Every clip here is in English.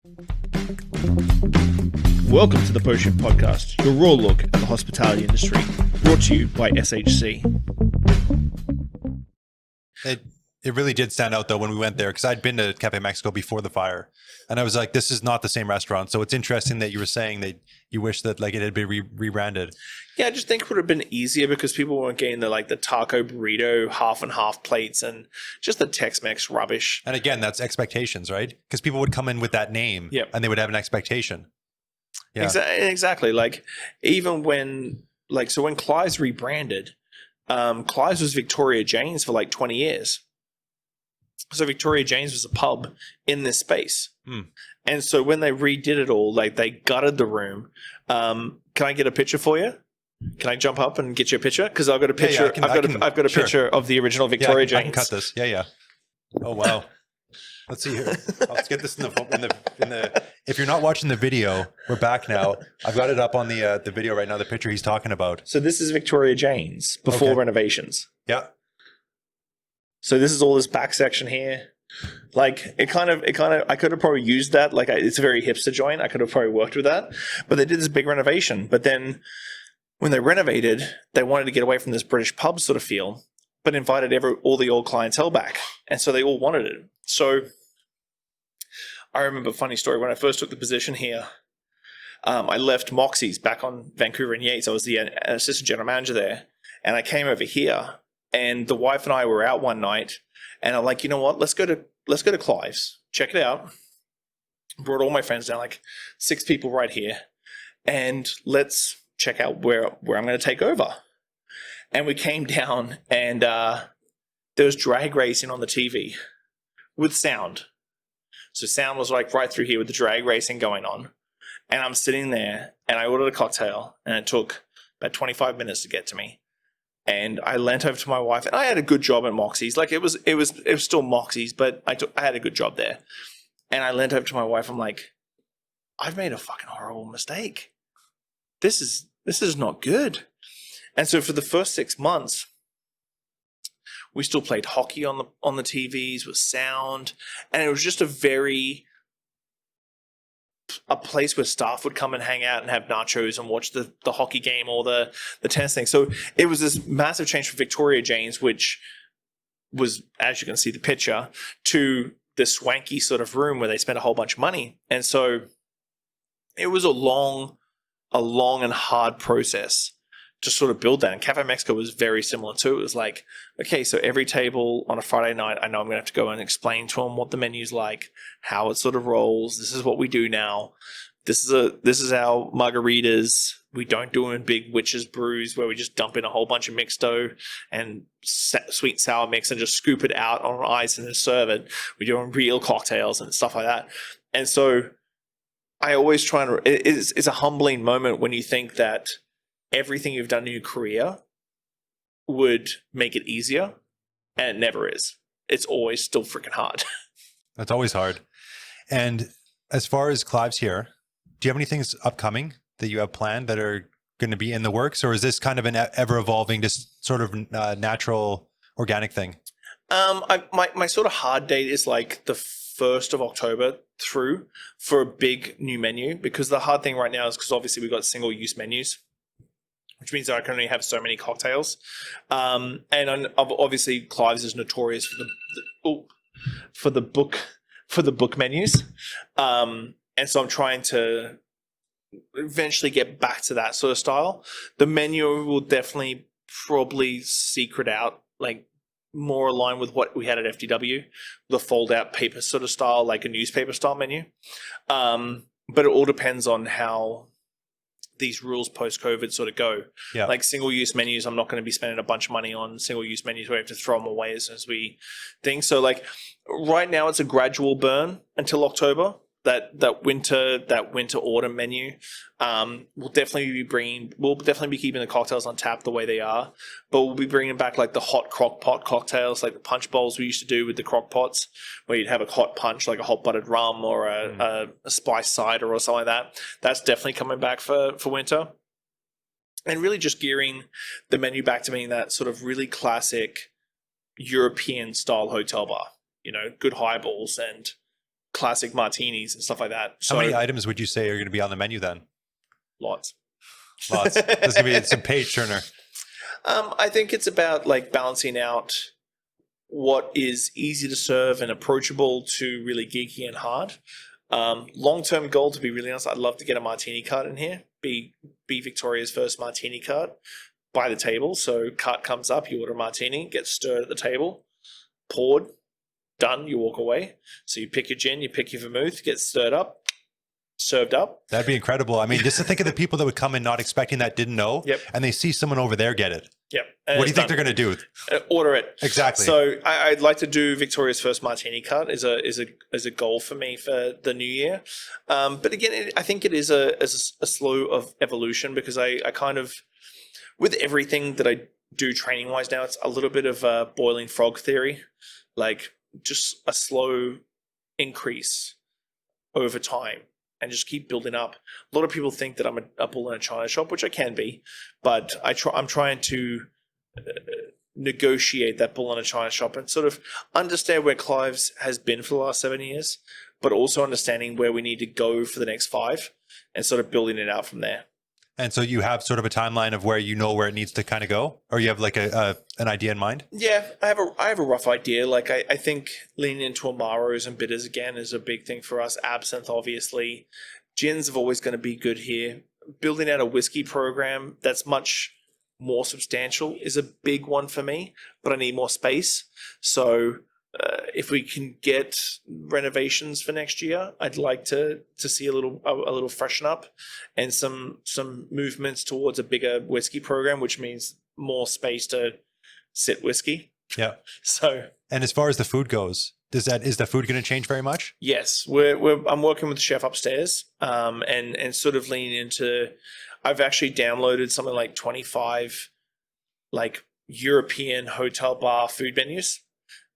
Welcome to the Potion Podcast, your raw look at the hospitality industry, brought to you by SHC. It really did stand out though when we went there, because I'd been to Cafe Mexico before the fire, and I was like, this is not the same restaurant. So it's interesting that you were saying that you wish that like it had been rebranded. Yeah, I just think it would have been easier because people weren't getting the taco burrito half and half plates and just the Tex-Mex rubbish. And again, that's expectations, right? Because people would come in with that name, Yep. and they would have an expectation. Yeah, Exactly. Like even when when Clive's rebranded, Clive's was Victoria Jane's for like 20 years. So Victoria Jane's was a pub in this space. And so when they redid it all, like they gutted the room. Can I get a picture for you? Can I jump up and get you a picture? Because I've got a picture. I've got a picture of the original Victoria Jane's. I can cut this. Yeah. Oh wow. Let's see here. Let's get this in the. If you're not watching the video, we're back now. I've got it up on the video right now. The picture he's talking about. So this is Victoria Jane's before renovations. Yeah. So this is all this back section here. Like it kind of, I could have probably used that. Like it's a very hipster joint. I could have probably worked with that, but they did this big renovation. But then when they renovated, they wanted to get away from this British pub sort of feel, but invited all the old clientele back. And so they all wanted it. So I remember a funny story when I first took the position here. I left Moxie's back on Vancouver and Yates. I was the assistant general manager there. And I came over here, and the wife and I were out one night, and I'm like, you know what? Let's go to Clive's. Check it out. Brought all my friends down, like 6 people right here, and let's check out where I'm going to take over. And we came down, and there was drag racing on the TV with sound. So sound was like right through here with the drag racing going on. And I'm sitting there, and I ordered a cocktail, and it took about 25 minutes to get to me. And I leant over to my wife, and I had a good job at Moxie's. Like it was still Moxie's, but I had a good job there. And I leant over to my wife. I'm like, I've made a fucking horrible mistake. This is not good. And so for the first 6 months, we still played hockey on the TVs with sound, and it was just a place where staff would come and hang out and have nachos and watch the hockey game or the tennis thing. So it was this massive change from Victoria Jane's, which was, as you can see the picture, to this swanky sort of room where they spent a whole bunch of money. And so it was a long and hard process to sort of build that. And Cafe Mexico was very similar too. It was like, okay, so every table on a Friday night, I know I'm going to have to go and explain to them what the menu's like, how it sort of rolls. This is what we do now. This is our margaritas. We don't do them in big witches brews where we just dump in a whole bunch of mixto and sweet and sour mix and just scoop it out on ice and then serve it. We do real cocktails and stuff like that. And so I always try and it's a humbling moment when you think that everything you've done in your career would make it easier, and it never is. It's always still freaking hard. That's always hard. And as far as Clive's here, do you have any things upcoming that you have planned that are going to be in the works, or is this kind of an ever evolving, just sort of natural, organic thing? My sort of hard date is like the 1st of October through for a big new menu, because the hard thing right now is because obviously we've got single use menus, which means that I can only have so many cocktails. And obviously Clive's is notorious for the book menus. And so I'm trying to eventually get back to that sort of style. The menu will definitely probably secret out, like more aligned with what we had at FDW, the fold out paper sort of style, like a newspaper style menu. But it all depends on how these rules post-COVID sort of go. Yeah. Like single-use menus, I'm not going to be spending a bunch of money on single-use menus where we have to throw them away as soon as we think. So like right now it's a gradual burn until October. That winter autumn menu. We'll definitely be keeping the cocktails on tap the way they are, but we'll be bringing back like the hot crock pot cocktails, like the punch bowls we used to do with the crock pots, where you'd have a hot punch, like a hot buttered rum or a spice cider or something like that. That's definitely coming back for winter. And really just gearing the menu back to being that sort of really classic European style hotel bar, good highballs and classic martinis and stuff like that. So How many items would you say are going to be on the menu then? lots. Lots. There's going to be some page turner. I think it's about like balancing out what is easy to serve and approachable to really geeky and hard. Long-term goal, to be really honest, I'd love to get a martini cart in here, be Victoria's first martini cart by the table. So cart comes up, you order a martini, gets stirred at the table, poured, done, you walk away. So you pick your gin, you pick your vermouth, gets stirred up, served up. That'd be incredible. I mean, just to think of the people that would come in not expecting that, didn't know, Yep. and they see someone over there get it. Yep. What do you think they're going to do? Order it. Exactly. So I'd like to do Victoria's first martini cart is a goal for me for the new year. But again, I think it is a slow of evolution, because I kind of, with everything that I do training wise now, it's a little bit of a boiling frog theory, like just a slow increase over time and just keep building up. A lot of people think that I'm a bull in a china shop, which I can be, but I'm trying to negotiate that bull in a china shop and sort of understand where Clive's has been for the last 7 years, but also understanding where we need to go for the next 5 and sort of building it out from there. And so you have sort of a timeline of where you know where it needs to kind of go, or you have like an idea in mind? Yeah, I have a rough idea. Like I think leaning into Amaros and bitters again is a big thing for us. Absinthe, obviously. Gins are always going to be good here. Building out a whiskey program that's much more substantial is a big one for me, but I need more space. So if we can get renovations for next year, I'd like to see a little freshen up and some movements towards a bigger whiskey program, which means more space to sit whiskey. Yeah. So, and as far as the food goes, is the food going to change very much? Yes, I'm working with the chef upstairs, and sort of leaning into. I've actually downloaded something like 25 like European hotel bar food menus.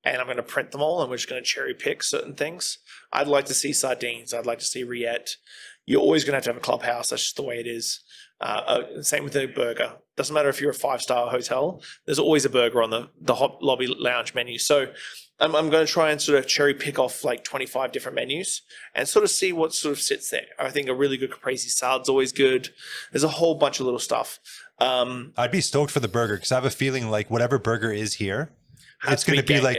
And I'm going to print them all, and we're just going to cherry pick certain things. I'd like to see sardines. I'd like to see rillette. You're always going to have a clubhouse. That's just the way it is. Same with the burger. Doesn't matter if you're a 5-star hotel. There's always a burger on the hot lobby lounge menu. So I'm going to try and sort of cherry pick off like 25 different menus and sort of see what sort of sits there. I think a really good caprese salad's always good. There's a whole bunch of little stuff. I'd be stoked for the burger, because I have a feeling like whatever burger is here, it's going to be like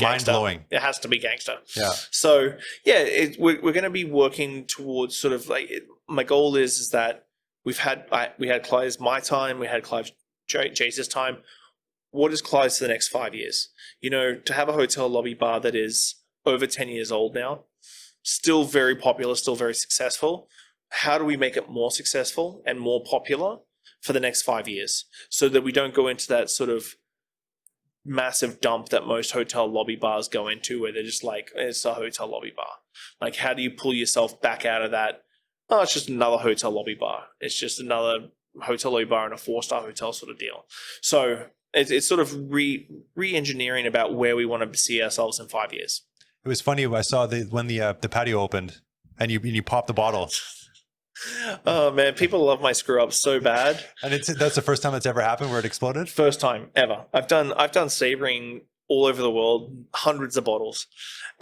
mind blowing. It has to be gangster. Yeah. So yeah, we're going to be working towards sort of like my goal is that we had Clive's my time, we had Clive's Jace's time. What is Clive's for the next 5 years? You know, to have a hotel lobby bar that is over 10 years old now, still very popular, still very successful. How do we make it more successful and more popular for the next 5 years, so that we don't go into that sort of massive dump that most hotel lobby bars go into, where they're just like, it's a hotel lobby bar. Like, how do you pull yourself back out of that? Oh, it's just another hotel lobby bar. It's just another hotel lobby bar in a 4-star hotel sort of deal. So it's sort of re-engineering about where we want to see ourselves in 5 years. It was funny. I saw when the patio opened and you popped the bottle. Oh man, people love my Screwups so bad. And that's the first time it's ever happened where it exploded? First time ever. I've done savoring all over the world, hundreds of bottles.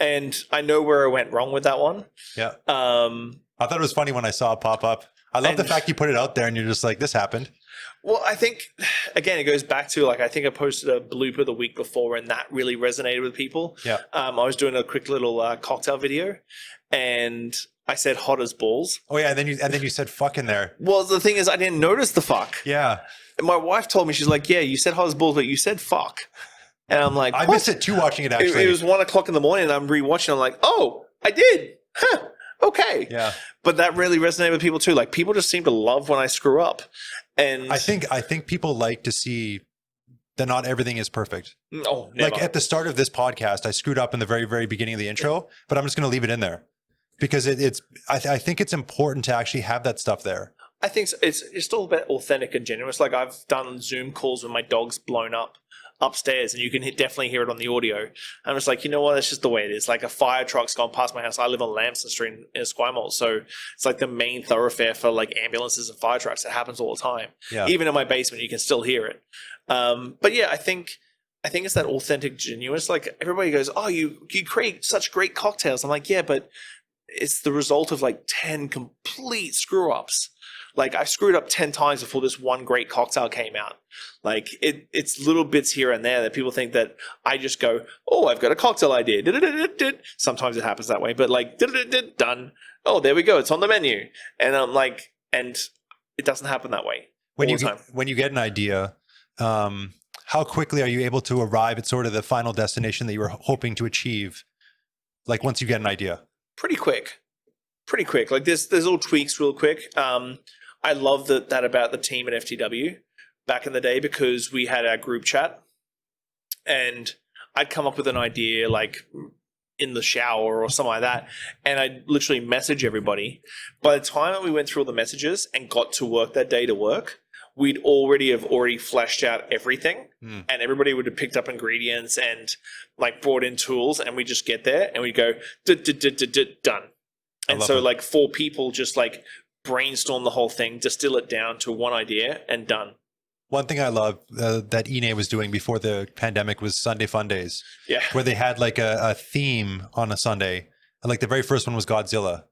And I know where I went wrong with that one. Yeah. I thought it was funny when I saw it pop up. I love the fact you put it out there and you're just like, this happened. Well, I think, again, it goes back to, like, I think I posted a blooper the week before and that really resonated with people. Yeah. I was doing a quick little cocktail video and I said hot as balls. Oh yeah, and then you said fuck in there. Well, the thing is, I didn't notice the fuck. Yeah. And my wife told me, she's like, yeah, you said hot as balls, but you said fuck. And I'm like, I missed it too watching it actually. It was 1 o'clock in the morning and I'm rewatching. I'm like, oh, I did. Huh. Okay. Yeah. But that really resonated with people too. Like, people just seem to love when I screw up. And I think people like to see that not everything is perfect. Oh, never. Like at the start of this podcast, I screwed up in the very, very beginning of the intro, but I'm just going to leave it in there because I think it's important to actually have that stuff there. I think it's still a bit authentic and genuine. It's like I've done Zoom calls when my dog's blown up upstairs and you can definitely hear it on the audio. I'm just like, you know what? That's just the way it is. Like a fire truck's gone past my house. I live on Lamson Street in Esquimalt. So it's like the main thoroughfare for like ambulances and fire trucks. It happens all the time. Yeah. Even in my basement, you can still hear it. But yeah, I think I think it's that authentic, genuine. Like everybody goes, "Oh, you create such great cocktails." I'm like, "Yeah, but it's the result of like 10 complete screw ups. Like I screwed up 10 times before this one great cocktail came out. Like it's little bits here and there that people think that I just go, oh, I've got a cocktail idea. Sometimes it happens that way, but like done. Oh, there we go. It's on the menu. And I'm like, and it doesn't happen that way When all you the time. when you get an idea, how quickly are you able to arrive at sort of the final destination that you were hoping to achieve? Like once you get an idea. Pretty quick. Like there's little tweaks real quick. I love that about the team at FTW back in the day, because we had our group chat and I'd come up with an idea like in the shower or something like that, and I'd literally message everybody. By the time that we went through all the messages and got to work that day to work, we'd already fleshed out everything, and everybody would have picked up ingredients and like brought in tools, and we just get there and we'd go done. And so like 4 people just like brainstorm the whole thing, distill it down to one idea, and done. One thing I love that Ine was doing before the pandemic was Sunday Fun Days. Yeah. Where they had like a theme on a Sunday. And like the very first one was Godzilla.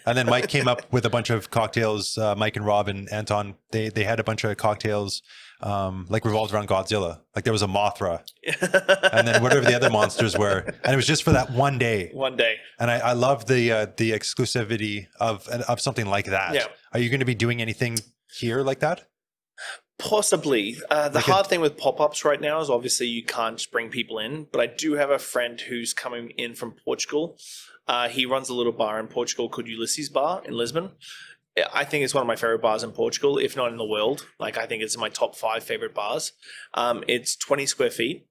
And then Mike came up with a bunch of cocktails. Mike and Rob and Anton, they had a bunch of cocktails like revolved around Godzilla. Like there was a Mothra. And then whatever the other monsters were. And it was just for that one day. One day. And I love the exclusivity of something like that. Yeah. Are you going to be doing anything here like that? Possibly. The hard thing with pop-ups right now is obviously you can't just bring people in, but I do have a friend who's coming in from Portugal. He runs a little bar in Portugal called Ulysses Bar in Lisbon. I think it's one of my favorite bars in Portugal, if not in the world. Like I think it's in my top 5 favorite bars. It's 20 square feet.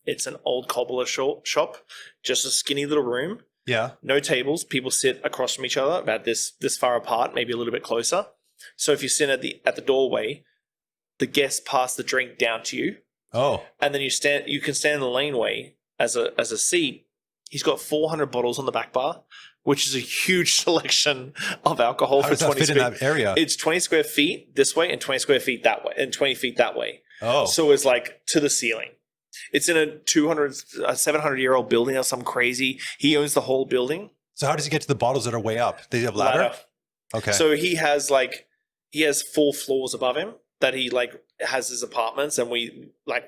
It's an old cobbler shop, just a skinny little room. Yeah. No tables. People sit across from each other, about this far apart, maybe a little bit closer. So if you sit at the doorway, the guests pass the drink down to you. Oh. And then you can stand in the laneway as a seat. He's got 400 bottles on the back bar, which is a huge selection of alcohol. How for does that 20 fit in that area? It's 20 square feet this way and 20 square feet that way and 20 feet that way. Oh. So it's like to the ceiling. It's in a 700-year-old building or some crazy. He owns the whole building. So how does he get to the bottles that are way up? Does he have ladder? Okay. So he has 4 floors above him that he like has his apartments, and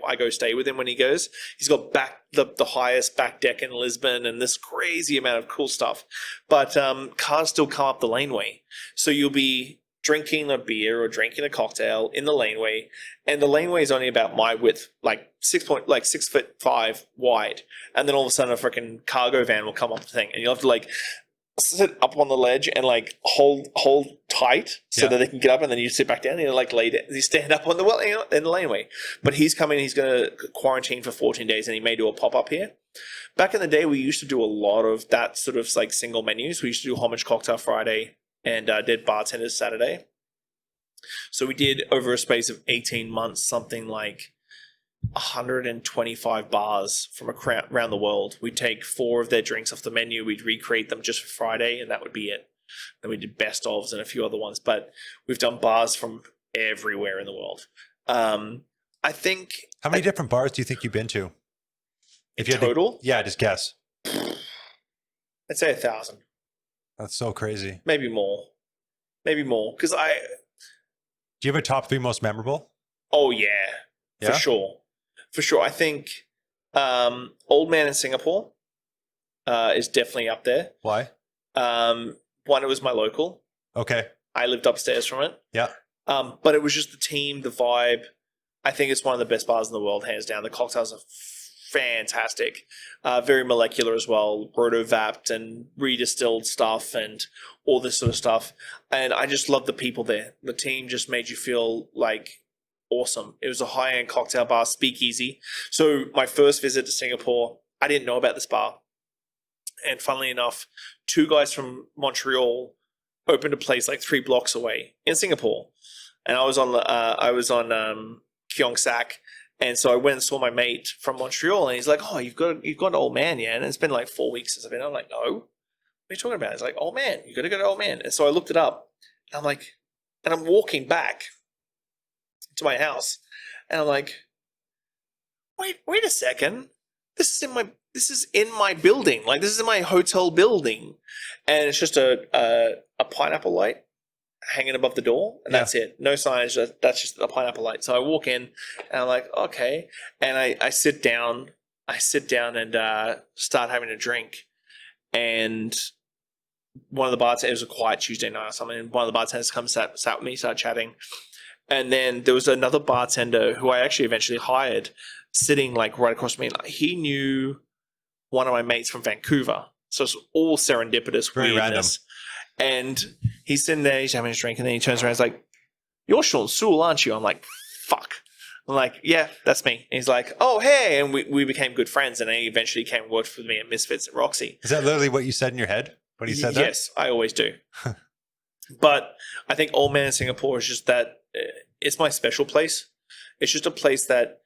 I go stay with him when he goes. He's got the highest back deck in Lisbon and this crazy amount of cool stuff. But cars still come up the laneway. So you'll be drinking a beer or drinking a cocktail in the laneway, and the laneway is only about my width, like 6'5" wide. And then all of a sudden a freaking cargo van will come up the thing, and you'll have to like sit up on the ledge and like hold tight so that they can get up, and then you sit back down and you like you stand up on in the laneway. But he's coming, he's going to quarantine for 14 days, and he may do a pop-up here. Back in the day, we used to do a lot of that sort of like single menus. We used to do Homage Cocktail Friday and did Bartenders Saturday. So we did, over a space of 18 months, something like 125 bars from around the world. We'd take 4 of their drinks off the menu. We'd recreate them just for Friday, and that would be it. Then we did best ofs and a few other ones, but we've done bars from everywhere in the world. I think. How many different bars do you think you've been to? If you total? Yeah, just guess. I'd say 1,000. That's so crazy. Maybe more. Because do you have a top 3 most memorable? Oh yeah? For sure. I think Old Man in Singapore is definitely up there. Why? One, it was my local. Okay. I lived upstairs from it. Yeah. But it was just the team, the vibe. I think it's one of the best bars in the world, hands down. The cocktails are fantastic. Very molecular as well. Roto-vapped and redistilled stuff and all this sort of stuff. And I just love the people there. The team just made you feel like awesome. It was a high-end cocktail bar, speakeasy. So my first visit to Singapore, I didn't know about this bar. And funnily enough, 2 guys from Montreal opened a place like 3 blocks away in Singapore. And I was on Keong Sac. And so I went and saw my mate from Montreal, and he's like, "Oh, you've got an Old Man, yeah?" And it's been like 4 weeks since I've been. I'm like, "No, what are you talking about?" He's like, "Old Man, you got to go to Old Man." And so I looked it up, and I'm like, and I'm walking back to my house, and I'm like, wait a second. This is in my building. Like, this is in my hotel building. And it's just a pineapple light hanging above the door, and that's it. No signage. That's just a pineapple light. So I walk in, and I'm like, okay. And I sit down. And start having a drink. And one of the bartenders, it was a quiet Tuesday night or something, and one of the bartenders sat with me, started chatting. And then there was another bartender who I actually eventually hired, sitting like right across from me. Like, he knew one of my mates from Vancouver. So it's all serendipitous Very weirdness. Random. And he's sitting there, he's having a drink, and then he turns around and he's like, "You're Shawn Soole, aren't you?" I'm like, "Fuck." I'm like, "Yeah, that's me." And he's like, "Oh, hey." And we became good friends, and then he eventually came and worked with me at Misfits at Roxy. Is that literally what you said in your head when you said that? Yes, I always do. But I think Old Man in Singapore is just that, it's my special place. It's just a place that,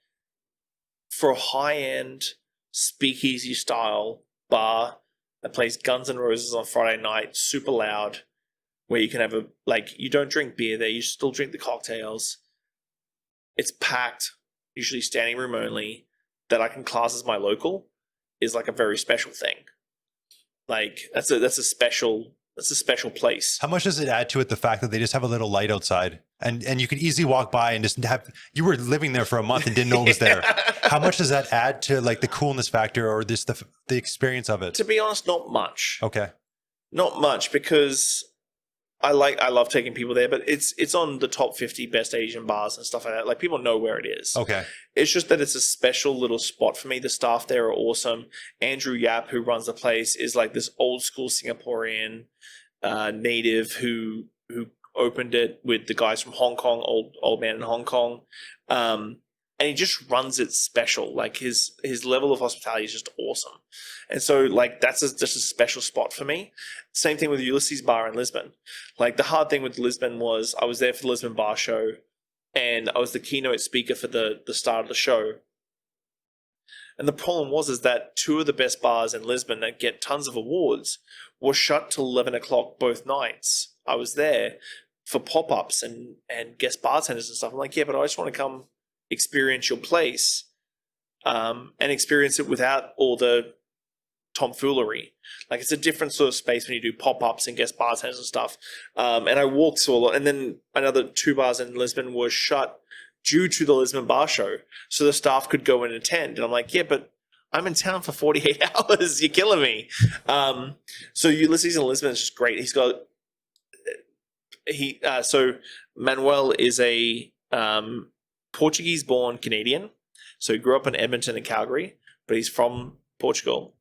for a high-end speakeasy style bar that plays Guns N' Roses on Friday night, super loud, where you can have you don't drink beer there, you still drink the cocktails. It's packed, usually standing room only, that I can class as my local, is like a very special thing. Like, that's a special place. How much does it add to it, the fact that they just have a little light outside and you can easily walk by and just have, you were living there for a month and didn't know it was there. How much does that add to like the coolness factor or this the experience of it? To be honest, not much. Okay. Not much, because I love taking people there, but it's on the top 50 best Asian bars and stuff like that. Like, people know where it is. Okay. It's just that it's a special little spot for me. The staff there are awesome. Andrew Yap, who runs the place, is like this old school Singaporean native who opened it with the guys from Hong Kong, old man in Hong Kong. And he just runs it special. Like, his level of hospitality is just awesome. And so, like, that's just a special spot for me. Same thing with Ulysses Bar in Lisbon. Like, the hard thing with Lisbon was I was there for the Lisbon Bar Show, and I was the keynote speaker for the start of the show. And the problem is that two of the best bars in Lisbon that get tons of awards were shut till 11 o'clock both nights. I was there for pop-ups and guest bartenders and stuff. I'm like, yeah, but I just want to come experience your place, and experience it without all the tomfoolery. Like, it's a different sort of space when you do pop-ups and guest bartenders and stuff. And I walked through a lot, and then another two bars in Lisbon were shut due to the Lisbon Bar Show, so the staff could go and attend. And I'm like, yeah, but I'm in town for 48 hours. You're killing me. So Ulysses in Lisbon is just great. He's got so Manuel is a Portuguese-born Canadian. So he grew up in Edmonton and Calgary, but he's from Portugal.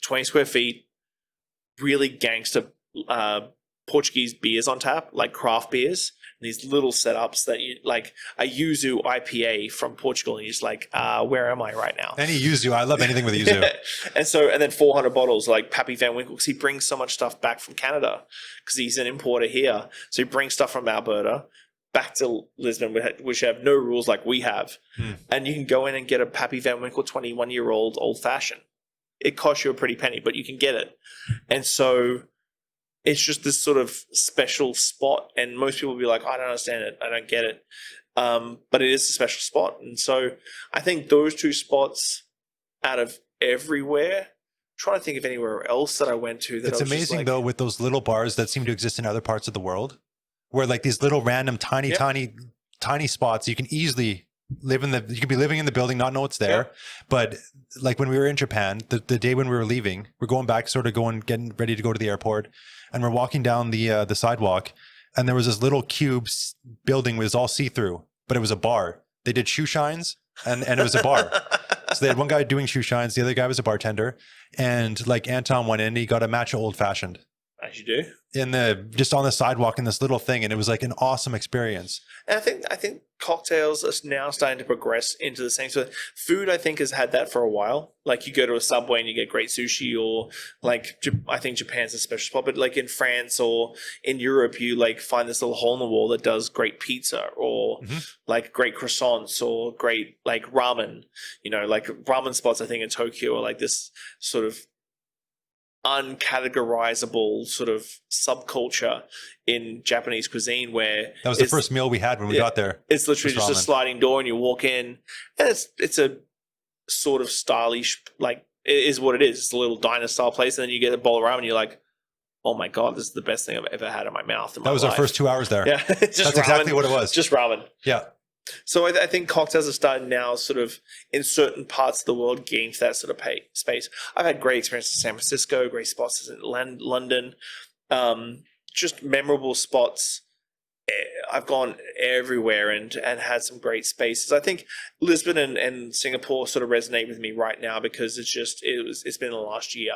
20 square feet, really gangster Portuguese beers on tap, like craft beers. These little setups that you like, a yuzu IPA from Portugal, and you're just like, where am I right now? Any yuzu, I love anything with yuzu. and then 400 bottles like Pappy Van Winkle, because he brings so much stuff back from Canada because he's an importer here. So he brings stuff from Alberta back to Lisbon, which have no rules like we have. And you can go in and get a Pappy Van Winkle 21-year-old old fashioned. It costs you a pretty penny, but you can get it. And so it's just this sort of special spot, and most people will be like, I don't understand it, I don't get it. But it is a special spot. And so I think those two spots out of everywhere, I'm trying to think of anywhere else that I went to. That it's amazing, though, with those little bars that seem to exist in other parts of the world, where like these little random tiny spots, you can easily you could be living in the building, not know it's there. But like when we were in Japan, the day when we were leaving, we're going back, getting ready to go to the airport. And we're walking down the sidewalk, and there was this little cube building, was all see-through, but it was a bar. They did shoe shines, and it was a bar. So they had one guy doing shoe shines, the other guy was a bartender, and like Anton went in, he got a matcha old fashioned. As you do. Just on the sidewalk in this little thing, and it was like an awesome experience. And I think cocktails are now starting to progress into the same sort of food. I think has had that for a while. Like, you go to a Subway and you get great sushi, or like, I think Japan's a special spot, but like in France or in Europe, you like find this little hole in the wall that does great pizza, or like great croissants, or great like ramen. You know, like ramen spots I think in Tokyo are like this sort of uncategorizable sort of subculture in Japanese cuisine where That was the first meal we had when we got there. It's literally was just a ramen. sliding door and you walk in, and it's a sort of stylish, like, it is what it is. It's a little diner style place, and then you get a bowl of ramen and you're like, oh my God, this is the best thing I've ever had in my mouth. That was our first 2 hours there. Yeah, That's exactly what it was. Just ramen. Yeah. So I think cocktails are starting now, sort of in certain parts of the world, getting to that sort of space. I've had great experiences in San Francisco, great spots in London, just memorable spots. I've gone everywhere and had some great spaces. I think Lisbon and Singapore sort of resonate with me right now because it's been the last year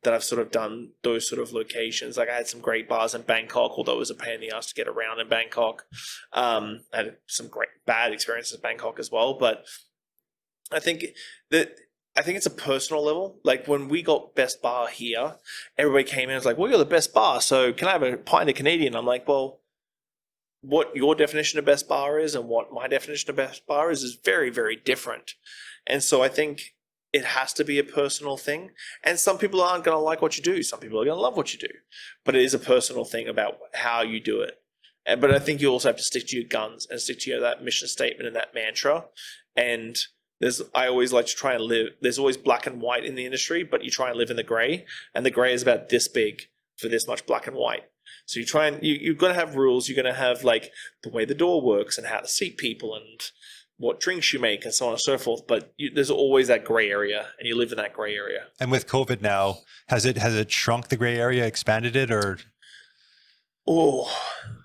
that I've sort of done those sort of locations. Like I had some great bars in Bangkok, although it was a pain in the ass to get around in Bangkok. I had some great bad experiences in Bangkok as well, but I think it's a personal level. Like when we got best bar here, everybody came in and was like, well, you're the best bar, so can I have a pint of Canadian? I'm like, well, what your definition of best bar is and what my definition of best bar is very, very different. And so I think it has to be a personal thing. And some people aren't going to like what you do. Some people are going to love what you do. But it is a personal thing about how you do it. But I think you also have to stick to your guns and stick to that mission statement and that mantra. And I always like to try and live. There's always black and white in the industry, but you try and live in the gray. And the gray is about this big for this much black and white. So you try and you're going to have rules. You're going to have like the way the door works and how to seat people and what drinks you make and so on and so forth. But there's always that gray area, and you live in that gray area. And with COVID now, has it shrunk the gray area, expanded it, or? Oh,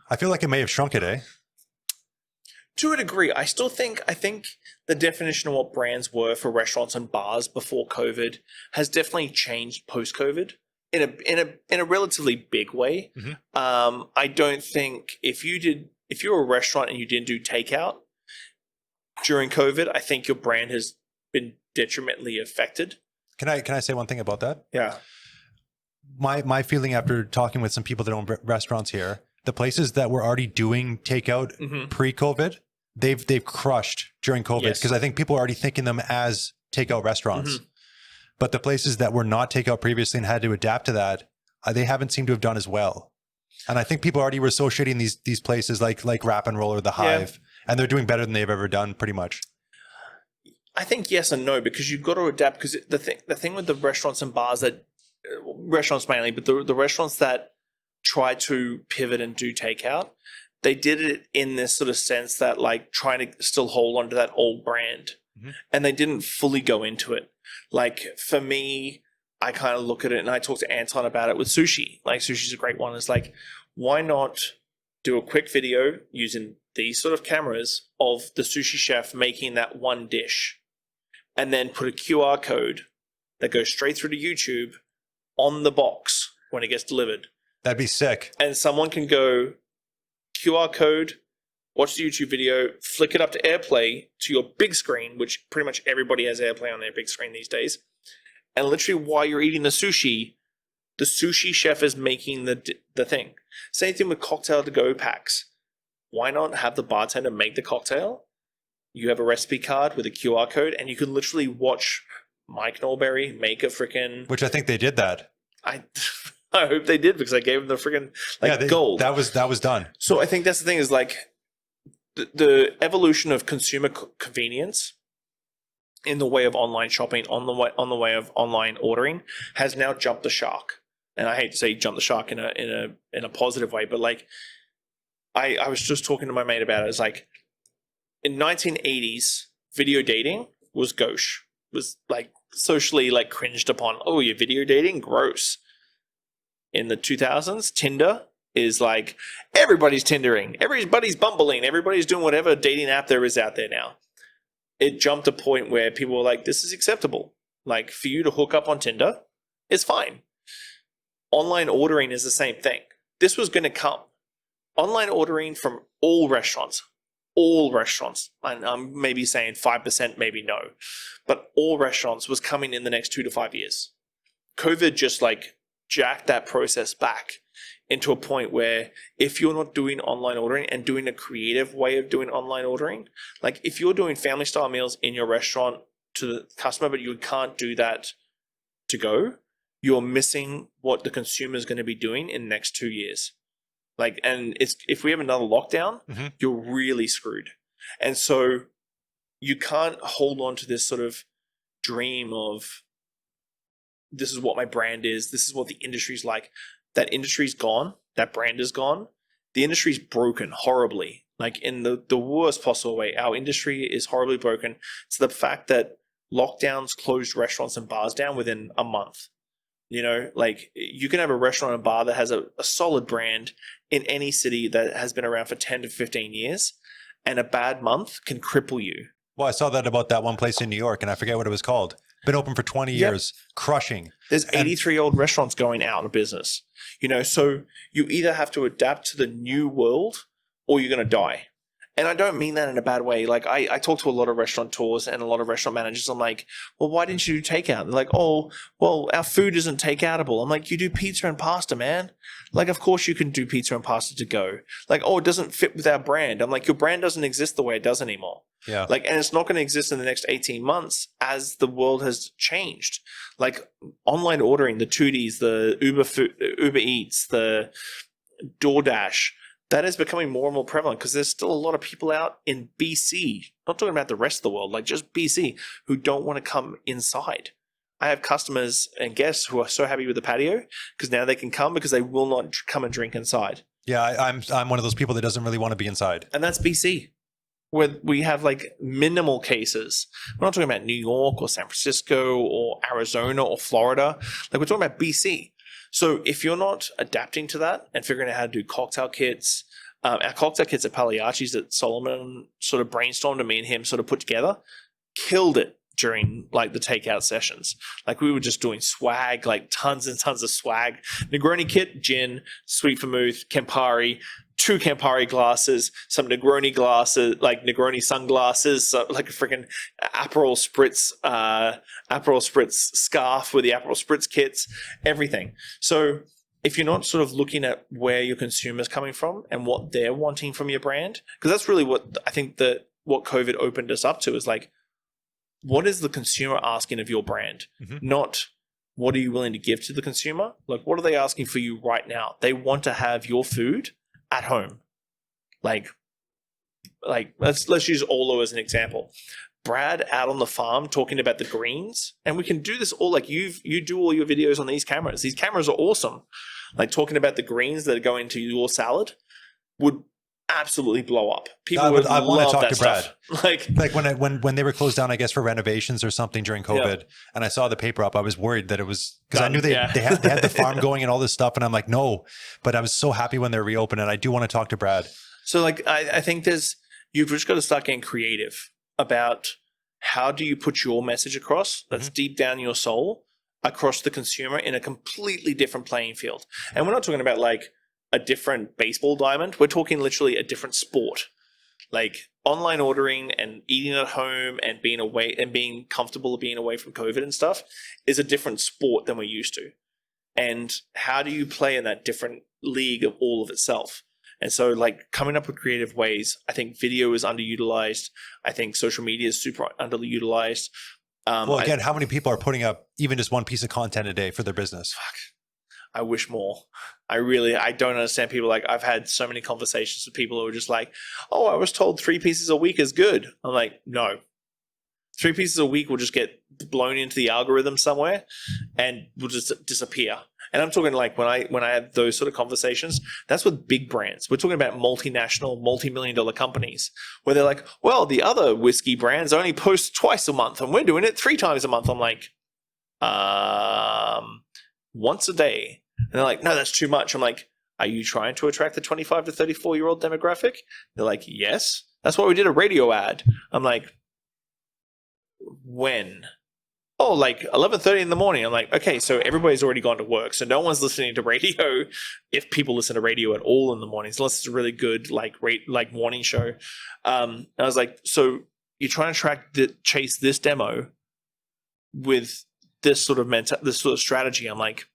I feel like it may have shrunk it, eh? To a degree. I think the definition of what brands were for restaurants and bars before COVID has definitely changed post-COVID. In a relatively big way. Mm-hmm. I don't think if you're a restaurant and you didn't do takeout during COVID, I think your brand has been detrimentally affected. Can I say one thing about that? Yeah. My feeling after talking with some people that own restaurants here, the places that were already doing takeout pre-COVID, they've crushed during COVID because I think people are already thinking them as takeout restaurants. Mm-hmm. But the places that were not takeout previously and had to adapt to that, they haven't seemed to have done as well. And I think people already were associating these places like Wrap and Roll or The Hive, and they're doing better than they've ever done, pretty much. I think yes and no, because you've got to adapt. Because the thing with the restaurants and bars restaurants mainly, but the restaurants that try to pivot and do takeout, they did it in this sort of sense that like trying to still hold on to that old brand, and they didn't fully go into it. Like for me, I kind of look at it and I talk to Anton about it with sushi. Like sushi's a great one. It's like, why not do a quick video using these sort of cameras of the sushi chef making that one dish and then put a QR code that goes straight through to YouTube on the box when it gets delivered. That'd be sick. And someone can go QR code, watch the YouTube video, flick it up to AirPlay to your big screen, which pretty much everybody has AirPlay on their big screen these days. And literally while you're eating the sushi chef is making the thing. Same thing with cocktail to-go packs. Why not have the bartender make the cocktail? You have a recipe card with a QR code, and you can literally watch Mike Norberry make a freaking... Which I think they did that. I hope they did, because I gave them the freaking gold. That was done. So I think that's the thing is like... The evolution of consumer convenience in the way of online shopping, on the way of online ordering, has now jumped the shark. And I hate to say jump the shark in a positive way, but like I was just talking to my mate about it. It's like in 1980s, video dating was gauche, was like socially like cringed upon. Oh, you're video dating? Gross. In the 2000s, Tinder is like everybody's Tindering, everybody's bumbling, everybody's doing whatever dating app there is out there now. It jumped a point where people were like, this is acceptable. Like for you to hook up on Tinder, it's fine. Online ordering is the same thing. This was going to come. Online ordering from all restaurants, and I'm maybe saying 5%, maybe no, but all restaurants was coming in the next 2 to 5 years. COVID just like jacked that process back into a point where if you're not doing online ordering and doing a creative way of doing online ordering, like if you're doing family style meals in your restaurant to the customer, but you can't do that to go, you're missing what the consumer is going to be doing in the next 2 years. Like, and if we have another lockdown, you're really screwed. And so you can't hold on to this sort of dream of, this is what my brand is, this is what the industry's like. That industry's gone. That brand is gone. The industry's broken horribly, like in the worst possible way. Our industry is horribly broken. It's the fact that lockdowns closed restaurants and bars down within a month. You know, like you can have a restaurant and bar that has a solid brand in any city that has been around for 10 to 15 years, and a bad month can cripple you. Well, I saw that about that one place in New York, and I forget what it was called. Been open for 20 years, crushing. There's 83-year-old restaurants going out of business. You know, so you either have to adapt to the new world or you're going to die. And I don't mean that in a bad way. Like I talk to a lot of restaurateurs and a lot of restaurant managers. I'm like, well, why didn't you do takeout? They're like, oh, well, our food isn't takeoutable. I'm like, you do pizza and pasta, man. Like, of course you can do pizza and pasta to go. Like, oh, it doesn't fit with our brand. I'm like, your brand doesn't exist the way it does anymore. Yeah. Like, and it's not going to exist in the next 18 months as the world has changed. Like online ordering, the 2Ds, the Uber Eats, the DoorDash, that is becoming more and more prevalent because there's still a lot of people out in BC, not talking about the rest of the world, like just BC, who don't want to come inside. I have customers and guests who are so happy with the patio because now they can come because they will not come and drink inside. Yeah, I'm one of those people that doesn't really want to be inside. And that's BC, where we have like minimal cases. We're not talking about New York or San Francisco or Arizona or Florida. Like we're talking about BC. So if you're not adapting to that and figuring out how to do cocktail kits, our cocktail kits at Pagliacci's that Solomon sort of brainstormed and me and him sort of put together, killed it during like the takeout sessions. Like we were just doing swag, like tons and tons of swag. Negroni kit, gin, sweet vermouth, Campari, 2 Campari glasses, some Negroni glasses, like Negroni sunglasses, so like a freaking Aperol Spritz scarf with the Aperol Spritz kits, everything. So if you're not sort of looking at where your consumer's coming from and what they're wanting from your brand, because that's really what I think that what COVID opened us up to is like, what is the consumer asking of your brand? Not what are you willing to give to the consumer? Like, what are they asking for you right now? They want to have your food at home. Like let's use Olo as an example. Brad out on the farm talking about the greens, and we can do this all like you do all your videos on these cameras. These cameras are awesome. Like talking about the greens that go into your salad would absolutely blow up. People would I want love to talk that to Brad. stuff. Like when they were closed down, I guess for renovations or something during COVID, and I saw the paper up, I was worried that it was because I knew they had the farm going and all this stuff, and I'm like, no, but I was so happy when they're reopened, and I do want to talk to Brad. So like I think you've just got to start getting creative about how do you put your message across that's deep down in your soul across the consumer in a completely different playing field. And we're not talking about like a different baseball diamond. We're talking literally a different sport. Like online ordering and eating at home and being away and being comfortable being away from COVID and stuff is a different sport than we're used to. And how do you play in that different league of all of itself? And so like coming up with creative ways, I think video is underutilized. I think social media is super underutilized. Well, again, how many people are putting up even just one piece of content a day for their business? I wish more. I don't understand people. Like I've had so many conversations with people who are just like, oh, I was told 3 pieces a week is good. I'm like, no, 3 pieces a week will just get blown into the algorithm somewhere and will just disappear. And I'm talking like when I have those sort of conversations, that's with big brands. We're talking about multinational, multi-million-dollar companies where they're like, well, the other whiskey brands only post twice a month and we're doing it 3 times a month. I'm like, once a day. And they're like, no, that's too much. I'm like, are you trying to attract the 25 to 34-year-old demographic? They're like, yes. That's why we did a radio ad. I'm like, when? Oh, like 11:30 in the morning. I'm like, okay, so everybody's already gone to work. So no one's listening to radio, if people listen to radio at all in the mornings, unless it's a really good like morning show. I was like, so you're trying to chase this demo with this sort of strategy. I'm like,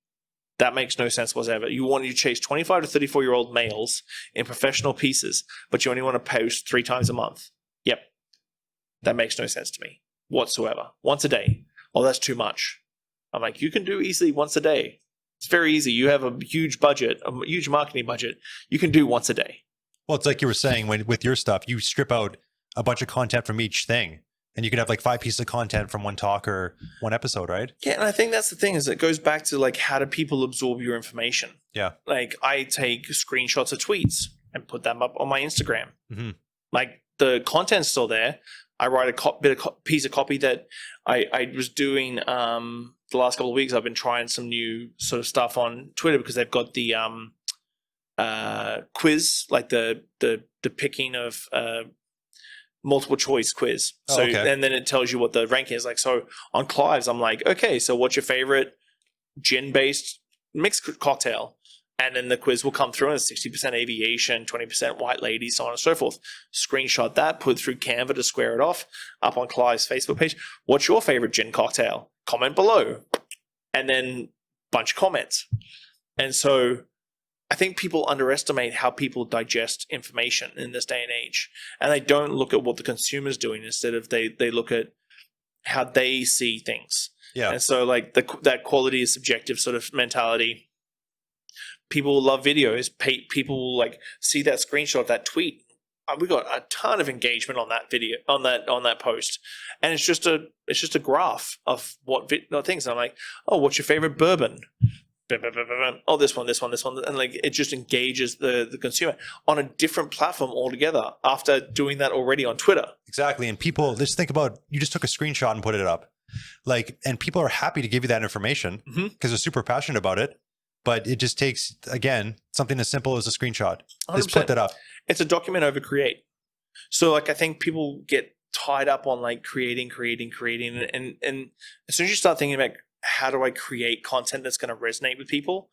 that makes no sense whatsoever. You want to chase 25 to 34-year-old males in professional pieces, but you only want to post 3 times a month. Yep. That makes no sense to me whatsoever. Once a day. Oh, that's too much. I'm like, you can do easily once a day. It's very easy. You have a huge budget, a huge marketing budget. You can do once a day. Well, it's like you were saying with your stuff, you strip out a bunch of content from each thing, and you could have like 5 pieces of content from one talk or one episode, right? Yeah, and I think that's the thing, is it goes back to like, how do people absorb your information? Yeah. Like, I take screenshots of tweets and put them up on my Instagram. Mm-hmm. Like, the content's still there. I write a piece of copy that I was doing the last couple of weeks. I've been trying some new sort of stuff on Twitter because they've got the quiz, like the picking of multiple choice quiz. So and then it tells you what the ranking is. Like, so on Clive's, I'm like, okay, so what's your favorite gin based mixed cocktail? And then the quiz will come through and it's 60% aviation, 20% white ladies, so on and so forth. Screenshot that, put it through Canva to square it off, up on Clive's Facebook page. What's your favorite gin cocktail? Comment below. And then bunch of comments. And so I think people underestimate how people digest information in this day and age. And they don't look at what the consumer's doing. Instead of they look at how they see things. Yeah. And so like that quality is subjective sort of mentality. People love videos. People will like see that screenshot of that tweet. We got a ton of engagement on that video, on that post, and it's just a graph of what things. And I'm like, oh, what's your favorite bourbon? Oh, this one, and like it just engages the consumer on a different platform altogether. After doing that already on Twitter, exactly. And people, just think about, you just took a screenshot and put it up, like, and people are happy to give you that information because they're super passionate about it. But it just takes, again, something as simple as a screenshot. 100%. Just put that up. It's a document over create. So like I think people get tied up on like creating, and as soon as you start thinking about how do I create content that's going to resonate with people,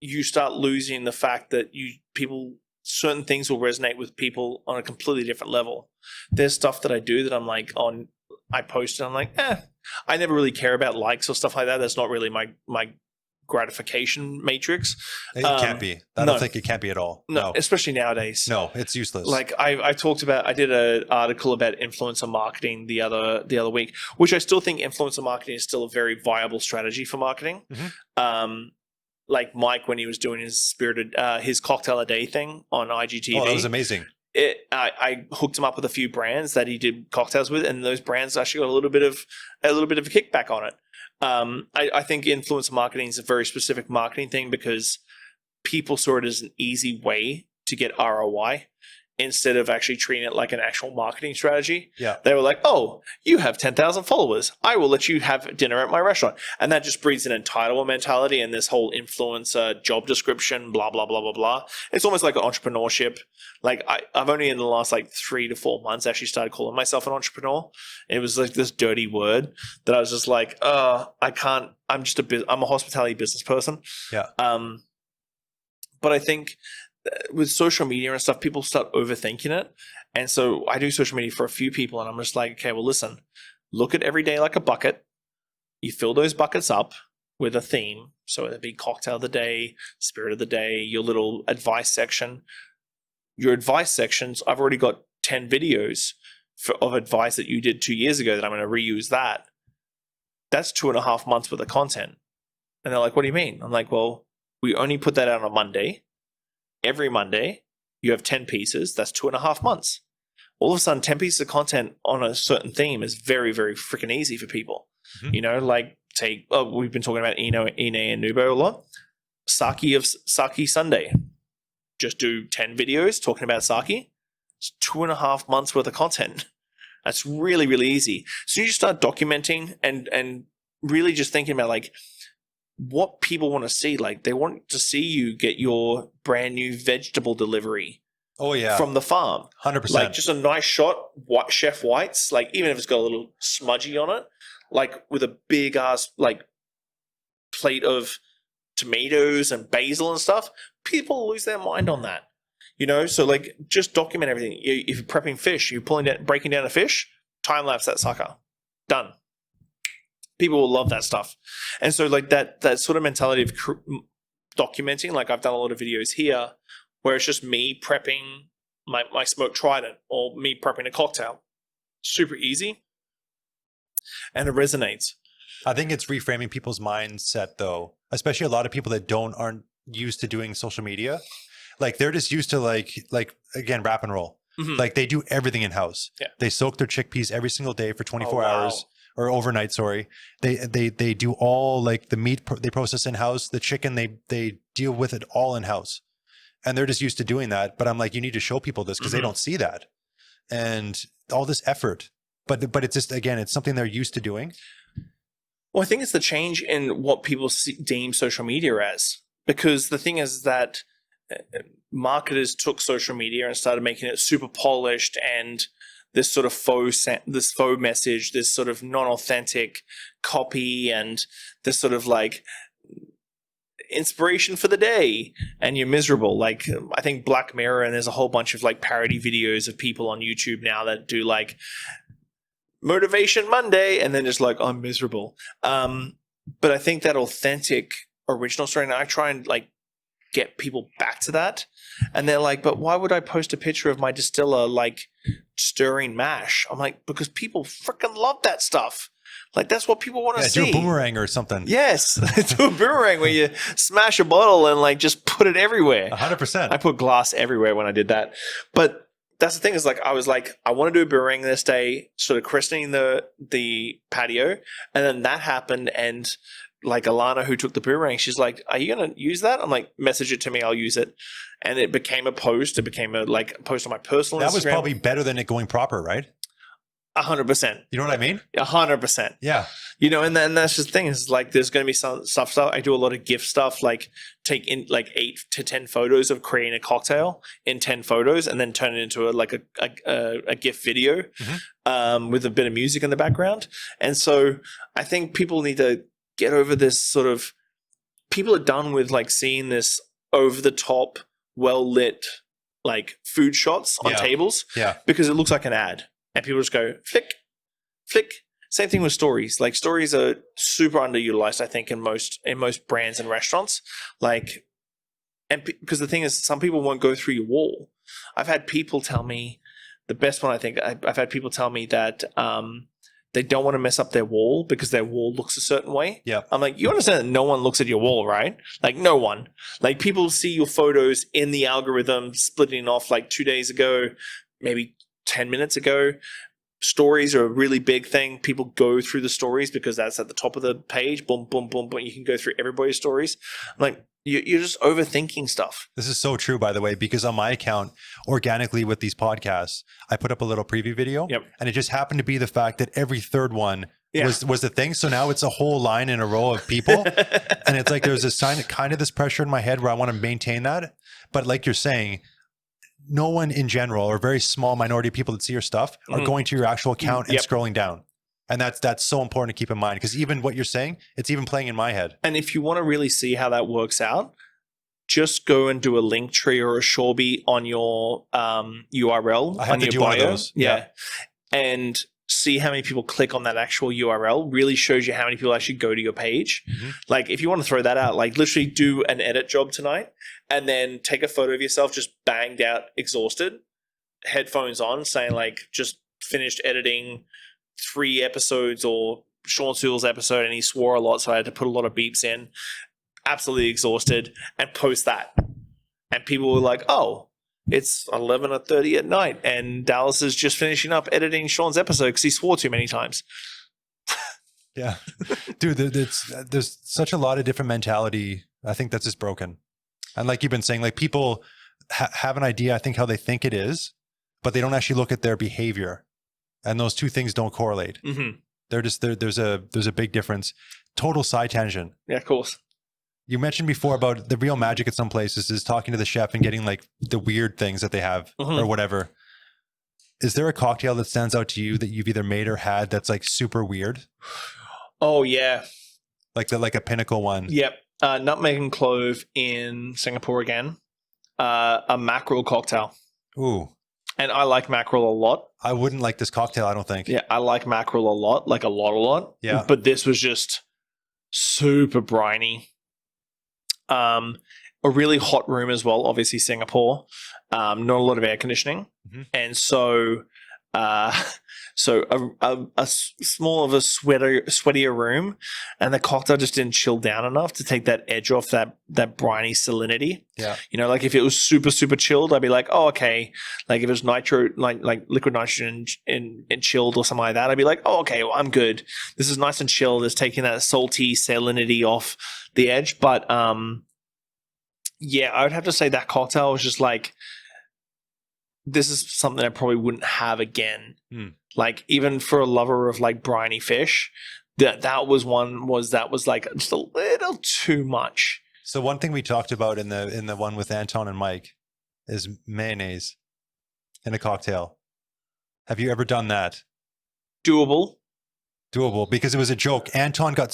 you start losing the fact that certain things will resonate with people on a completely different level. There's stuff that I do that I'm like I post and I'm like, I never really care about likes or stuff like that. That's not really my gratification matrix. It can't be. I don't think it can be at all. No, especially nowadays. No, it's useless. Like I talked about, I did an article about influencer marketing the other week, which I still think influencer marketing is still a very viable strategy for marketing. Like Mike, when he was doing his cocktail a day thing on IGTV. Oh, that was amazing. I hooked him up with a few brands that he did cocktails with, and those brands actually got a little bit of a kickback on it. I think influencer marketing is a very specific marketing thing because people saw it as an easy way to get ROI instead of actually treating it like an actual marketing strategy. Yeah. They were like, oh, you have 10,000 followers. I will let you have dinner at my restaurant. And that just breeds an entitlement mentality and this whole influencer job description, blah, blah, blah, blah, blah. It's almost like entrepreneurship. Like I've only in the last like 3 to 4 months actually started calling myself an entrepreneur. It was like this dirty word that I was just like, I can't, I'm a hospitality business person. Yeah. But I think with social media and stuff, people start overthinking it. And so I do social media for a few people and I'm just like, okay, well, listen, look at every day like a bucket. You fill those buckets up with a theme. So it'd be cocktail of the day, spirit of the day, your little advice section. Your advice sections, I've already got 10 videos of advice that you did 2 years ago that I'm going to reuse that. That's 2.5 months worth of content. And they're like, what do you mean? I'm like, well, we only put that out on a Monday. Every Monday, you have 10 pieces. That's 2.5 months. All of a sudden, 10 pieces of content on a certain theme is very, very freaking easy for people. You know, like we've been talking about Ine and Nubo a lot. Sake Sunday. Just do 10 videos talking about sake. It's 2.5 months worth of content. That's really, really easy. So you start documenting and really just thinking about like what people want to see. Like they want to see you get your brand new vegetable delivery. Oh yeah, from the farm. 100%. Like just a nice shot, Chef White's. Like even if it's got a little smudgy on it, like with a big ass like plate of tomatoes and basil and stuff. People lose their mind on that. You know, so like just document everything. If you're prepping fish, you're breaking down a fish, time lapse that sucker. Done. People will love that stuff. And so like that sort of mentality of documenting, like I've done a lot of videos here where it's just me prepping my smoked trident or me prepping a cocktail. Super easy. And it resonates. I think it's reframing people's mindset though, especially a lot of people that aren't used to doing social media. Like they're just used to like again, wrap and roll. Mhm. Like they do everything in house. Yeah. They soak their chickpeas every single day for 24 wow. hours or overnight. Sorry. They do all like the meat they process in house, the chicken, they deal with it all in house. And they're just used to doing that. But I'm like, you need to show people this because they don't see that. And all this effort, but it's just, again, it's something they're used to doing. Well, I think it's the change in what people deem social media as, because the thing is that marketers took social media and started making it super polished and this sort of faux message, this sort of non-authentic copy, and this sort of like inspiration for the day, and you're miserable. Like I think Black Mirror, and there's a whole bunch of like parody videos of people on YouTube now that do like Motivation Monday and then just like I'm miserable. But I think that authentic original story, and I try and like get people back to that, and they're like, but why would I post a picture of my distiller like stirring mash? I'm like, because people freaking love that stuff. Like that's what people want to see. Do a boomerang or something. Yes, do a boomerang where you smash a bottle and like just put it everywhere. 100%. I put glass everywhere when I did that. But that's the thing, is like I was like, I want to do a boomerang this day, sort of christening the patio, and then that happened, and like Alana, who took the boomerang, she's like, "Are you gonna use that?" I'm like, "Message it to me, I'll use it." And it became a post. It became a post on my personal Instagram. That was probably better than it going proper, right? 100%. You know what I mean? 100%. Yeah. You know, and then that's just the thing, is like there's going to be some stuff. I do a lot of gift stuff, like take in like 8 to 10 photos of creating a cocktail in 10 photos, and then turn it into a gift video with a bit of music in the background. And so I think people need to get over this sort of, people are done with like seeing this over the top, well lit like food shots on tables, because it looks like an ad. And people just go, flick, flick. Same thing with stories. Like stories are super underutilized, I think, in most brands and restaurants. Like, and because the thing is, some people won't go through your wall. I've had people tell me, the best one I think, I've had people tell me that they don't want to mess up their wall because their wall looks a certain way. Yeah. I'm like, you understand that no one looks at your wall, right? Like no one. Like people see your photos in the algorithm splitting off like 2 days ago, maybe 10 minutes ago. Stories are a really big thing. People go through the stories because that's at the top of the page. Boom, boom, boom, boom. You can go through everybody's stories. I'm like, you're just overthinking stuff. This is so true, by the way, because on my account, organically with these podcasts, I put up a little preview video, and it just happened to be the fact that every third one was the thing. So now it's a whole line in a row of people, and it's like there's a sign, kind of this pressure in my head where I want to maintain that. But like you're saying, no one in general, or a very small minority of people that see your stuff, are going to your actual account and scrolling down. And that's so important to keep in mind, because even what you're saying, it's even playing in my head. And if you want to really see how that works out, just go and do a link tree or a Shorby on your URL. I have to do one of those. Yeah. And see how many people click on that actual URL. Really shows you how many people actually go to your page. Like if you want to throw that out, like literally do an edit job tonight and then take a photo of yourself just banged out, exhausted, headphones on, saying like just finished editing 3 episodes or Shawn Soole's episode, and he swore a lot, so I had to put a lot of beeps in, absolutely exhausted, and post that. And people were like, oh, it's 11:30 at night and Dallas is just finishing up editing Shawn's episode because he swore too many times. Yeah. Dude, there's such a lot of different mentality. I think that's just broken. And like you've been saying, like people have an idea, I think, how they think it is, but they don't actually look at their behavior. And those two things don't correlate. They're just, there's a big difference. Total side tangent. Yeah, of course. You mentioned before about the real magic at some places is talking to the chef and getting like the weird things that they have or whatever. Is there a cocktail that stands out to you that you've either made or had that's like super weird? Oh yeah. Like a pinnacle one. Yep. Nutmeg and clove in Singapore again. A mackerel cocktail. Ooh. And I like mackerel a lot. I wouldn't like this cocktail, I don't think. Yeah, I like mackerel a lot, like a lot. Yeah. But this was just super briny. A really hot room as well, obviously Singapore. Not a lot of air conditioning. And so So small of a sweatier room, and the cocktail just didn't chill down enough to take that edge off that briny salinity. Yeah. Like if it was super, super chilled, I'd be like, oh, okay. Like if it was nitro, like liquid nitrogen in chilled or something like that, I'd be like, oh, okay, well, I'm good. This is nice and chilled. It's taking that salty salinity off the edge. But yeah, I would have to say that cocktail was just like, this is something I probably wouldn't have again. Like even for a lover of like briny fish, that was like just a little too much. So one thing we talked about in the one with Anton and Mike is mayonnaise in a cocktail. Have you ever done that? Doable, because it was a joke. Anton got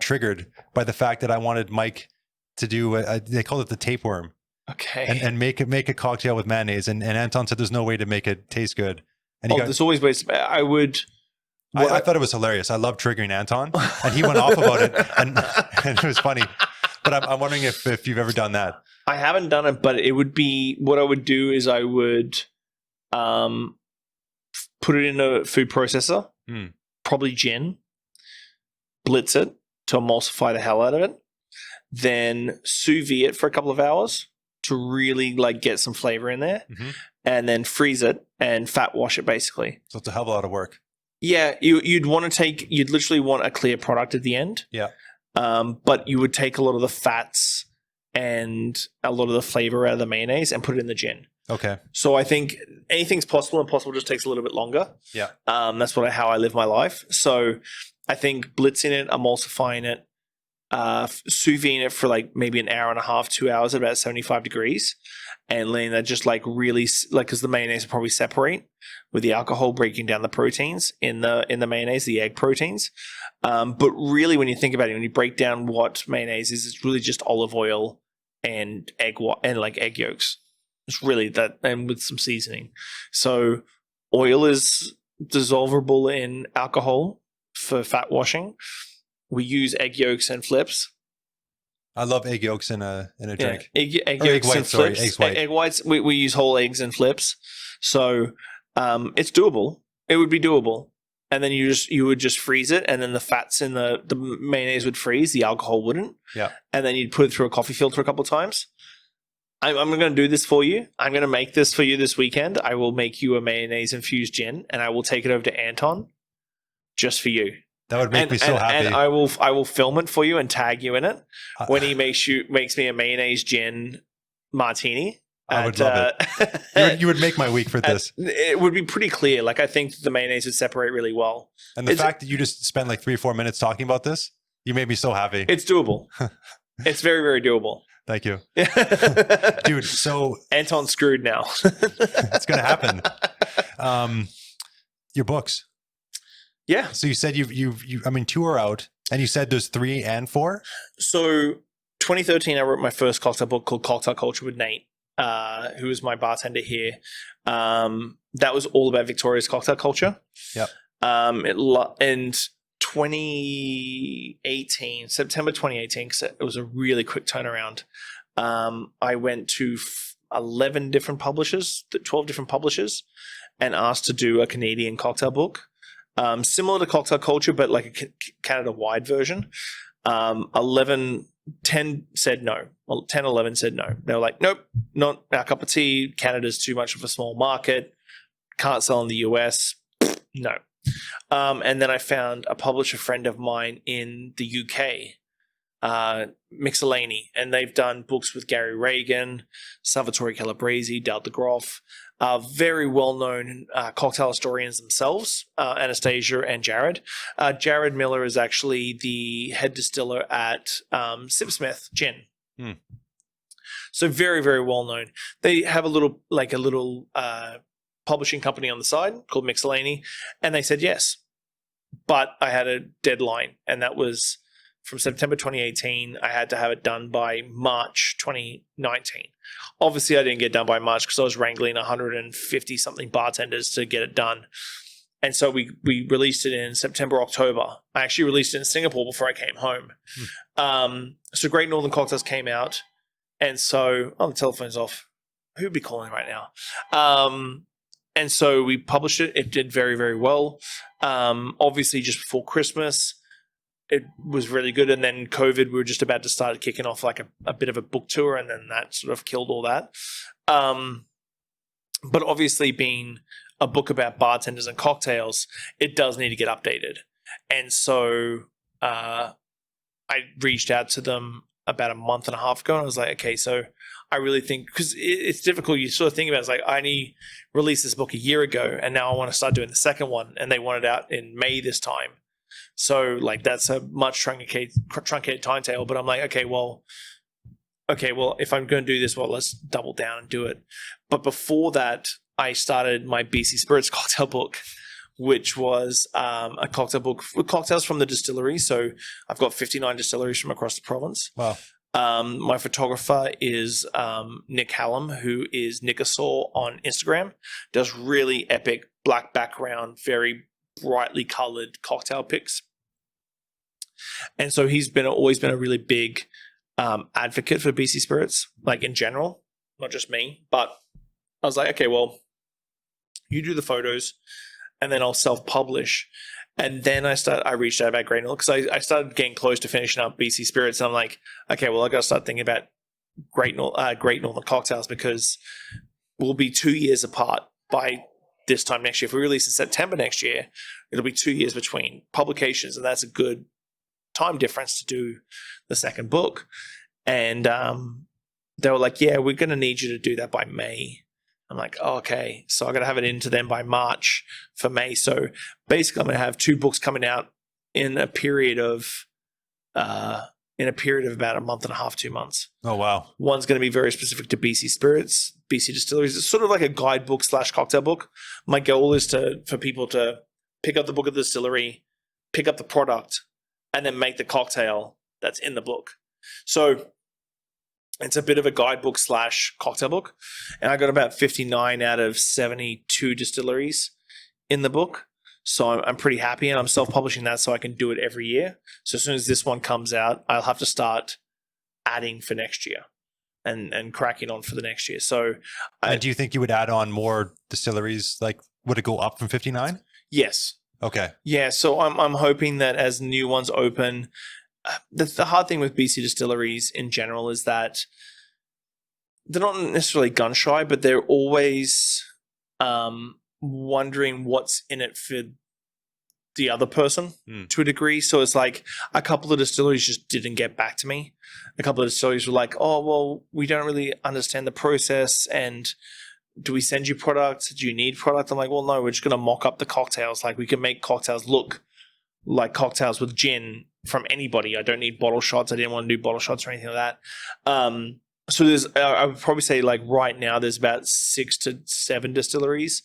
triggered by the fact that I wanted Mike to do they called it the tapeworm. Okay. And make a cocktail with mayonnaise, and Anton said there's no way to make it taste good. And there's always ways. I thought it was hilarious. I love triggering Anton, and he went off about it, and it was funny. But I'm wondering if you've ever done that. I haven't done it, but it would be what I would do is I would put it in a food processor, probably gin, blitz it to emulsify the hell out of it, then sous vide it for a couple of hours to really like get some flavor in there, and then freeze it and fat wash it basically. So it's a hell of a lot of work. Yeah, you'd literally want a clear product at the end. Yeah. But you would take a lot of the fats and a lot of the flavor out of the mayonnaise and put it in the gin. Okay. So I think anything's possible, and possible just takes a little bit longer. Yeah. That's how I live my life. So I think blitzing it, emulsifying it, sous vide it for like maybe an hour and a half, 2 hours at about 75 degrees, and letting that just like really because the mayonnaise will probably separate with the alcohol breaking down the proteins in the mayonnaise, the egg proteins. But really, when you think about it, when you break down what mayonnaise is, it's really just olive oil and egg yolks. It's really that, and with some seasoning. So oil is dissolvable in alcohol for fat washing. We use egg yolks and flips. I love egg yolks in a drink. Egg yolks and flips. Egg whites. We use whole eggs and flips. So it's doable. It would be doable. And then you would just freeze it, and then the fats in the mayonnaise would freeze. The alcohol wouldn't. Yeah. And then you'd put it through a coffee filter a couple of times. I'm going to do this for you. I'm going to make this for you this weekend. I will make you a mayonnaise infused gin, and I will take it over to Anton just for you. That would make me so happy. And I will film it for you and tag you in it when he makes me a mayonnaise gin martini. I would love it. You would make my week for this. It would be pretty clear. Like I think the mayonnaise would separate really well. And the fact that you just spent like 3 or 4 minutes talking about this, you made me so happy. It's doable. It's very, very doable. Thank you. Dude, so Anton's screwed now. It's going to happen. Your books. Yeah. So you said you 2 are out, and you said there's 3 and 4? So 2013, I wrote my first cocktail book called Cocktail Culture with Nate, who was my bartender here. That was all about Victoria's cocktail culture. Yep. And 2018, September 2018, because it was a really quick turnaround, I went to 11 different publishers, 12 different publishers, and asked to do a Canadian cocktail book. Similar to Cocktail Culture, but like a Canada-wide version. 10 said no. Well, 10, 11 said no. They were like, nope, not our cup of tea. Canada's too much of a small market. Can't sell in the US. No. And then I found a publisher friend of mine in the UK, Mixolaney, and they've done books with Gary Reagan, Salvatore Calabrese, Del DeGroff, very well-known cocktail historians themselves, Anastasia and Jared. Jared Miller is actually the head distiller at Sipsmith Gin. So very, very well-known. They have a little publishing company on the side called Mixolaney, and they said yes. But I had a deadline, and that was from September 2018. I had to have it done by March 2019. Obviously, I didn't get done by March because I was wrangling 150-something bartenders to get it done. And so we released it in September, October. I actually released it in Singapore before I came home. So Great Northern Cocktails came out. And so, the telephone's off. Who'd be calling right now? And so we published it. It did very, very well. Obviously, just before Christmas, it was really good. And then COVID, we were just about to start kicking off like a bit of a book tour, and then that sort of killed all that. But obviously, being a book about bartenders and cocktails, it does need to get updated. And so I reached out to them about a month and a half ago, and I was like, okay, so I really think, because it's difficult, you sort of think about it, it's like, I only released this book a year ago, and now I want to start doing the second one, and they want it out in May this time. So like that's a much truncated timetable, but I'm like, okay, well, if I'm going to do this, well, let's double down and do it. But before that, I started my BC Spirits cocktail book, which was a cocktail book with cocktails from the distillery. So I've got 59 distilleries from across the province. Wow. My photographer is Nick Hallam, who is Nickasaw on Instagram. Does really epic black background, very brightly colored cocktail pics. And so he's always been a really big advocate for BC Spirits, like in general, not just me. But I was like, okay, well, you do the photos, and then I'll self-publish. And then I reached out about Great Northern, because I started getting close to finishing up BC Spirits, and I'm like, okay, well, I got to start thinking about Great Northern Cocktails, because we'll be 2 years apart by this time next year. If we release in September next year, it'll be 2 years between publications, and that's a good time difference to do the second book. And they were like, yeah, we're going to need you to do that by May. I'm like, oh, okay, so I got to have it into them by March for May. So basically, I'm going to have 2 books coming out in a period of about a month and a half, 2 months. Oh wow! One's going to be very specific to BC Spirits, BC Distilleries. It's sort of like a guidebook / cocktail book. My goal is for people to pick up the book of the distillery, pick up the product, and then make the cocktail that's in the book. So it's a bit of a guidebook / cocktail book. And I got about 59 out of 72 distilleries in the book. So I'm pretty happy, and I'm self-publishing that so I can do it every year. So as soon as this one comes out, I'll have to start adding for next year and cracking on for the next year. So do you think you would add on more distilleries? Like, would it go up from 59? Yes. Okay. Yeah. So I'm hoping that as new ones open, the hard thing with BC distilleries in general is that they're not necessarily gun shy, but they're always wondering what's in it for the other person to a degree. So it's like a couple of distilleries just didn't get back to me. A couple of distilleries were like, oh, well, we don't really understand the process, and do we send you product? Do you need product? I'm like, well, no, we're just going to mock up the cocktails. Like, we can make cocktails look like cocktails with gin from anybody. I don't need bottle shots. I didn't want to do bottle shots or anything like that. So there's, I would probably say, like, right now there's about 6 to 7 distilleries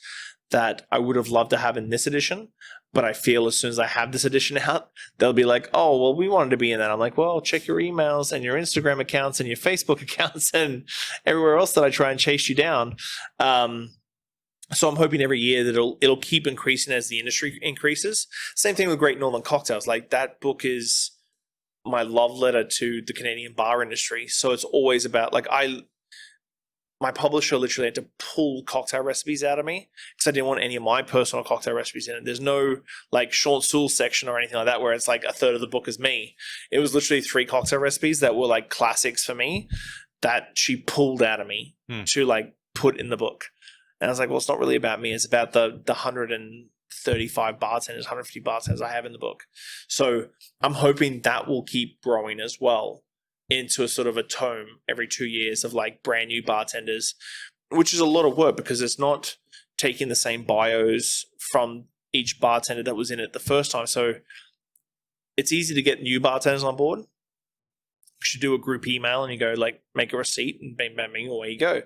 that I would have loved to have in this edition. But I feel as soon as I have this edition out, they'll be like, oh, well, we wanted to be in that. I'm like, well, check your emails and your Instagram accounts and your Facebook accounts and everywhere else that I try and chase you down. So I'm hoping every year that it'll keep increasing as the industry increases. Same thing with Great Northern Cocktails. Like, that book is my love letter to the Canadian bar industry. So it's always about, like, my publisher literally had to pull cocktail recipes out of me because I didn't want any of my personal cocktail recipes in it. There's no like Shawn Soole section or anything like that where it's like a third of the book is me. It was literally 3 cocktail recipes that were like classics for me that she pulled out of me to like put in the book. And I was like, well, it's not really about me. It's about the 135 bartenders, 150 bartenders I have in the book. So I'm hoping that will keep growing as well into a sort of a tome every 2 years of like brand new bartenders, which is a lot of work because it's not taking the same bios from each bartender that was in it the first time. So it's easy to get new bartenders on board. You should do a group email and you go like, make a receipt and bang, bang, bang, away you go.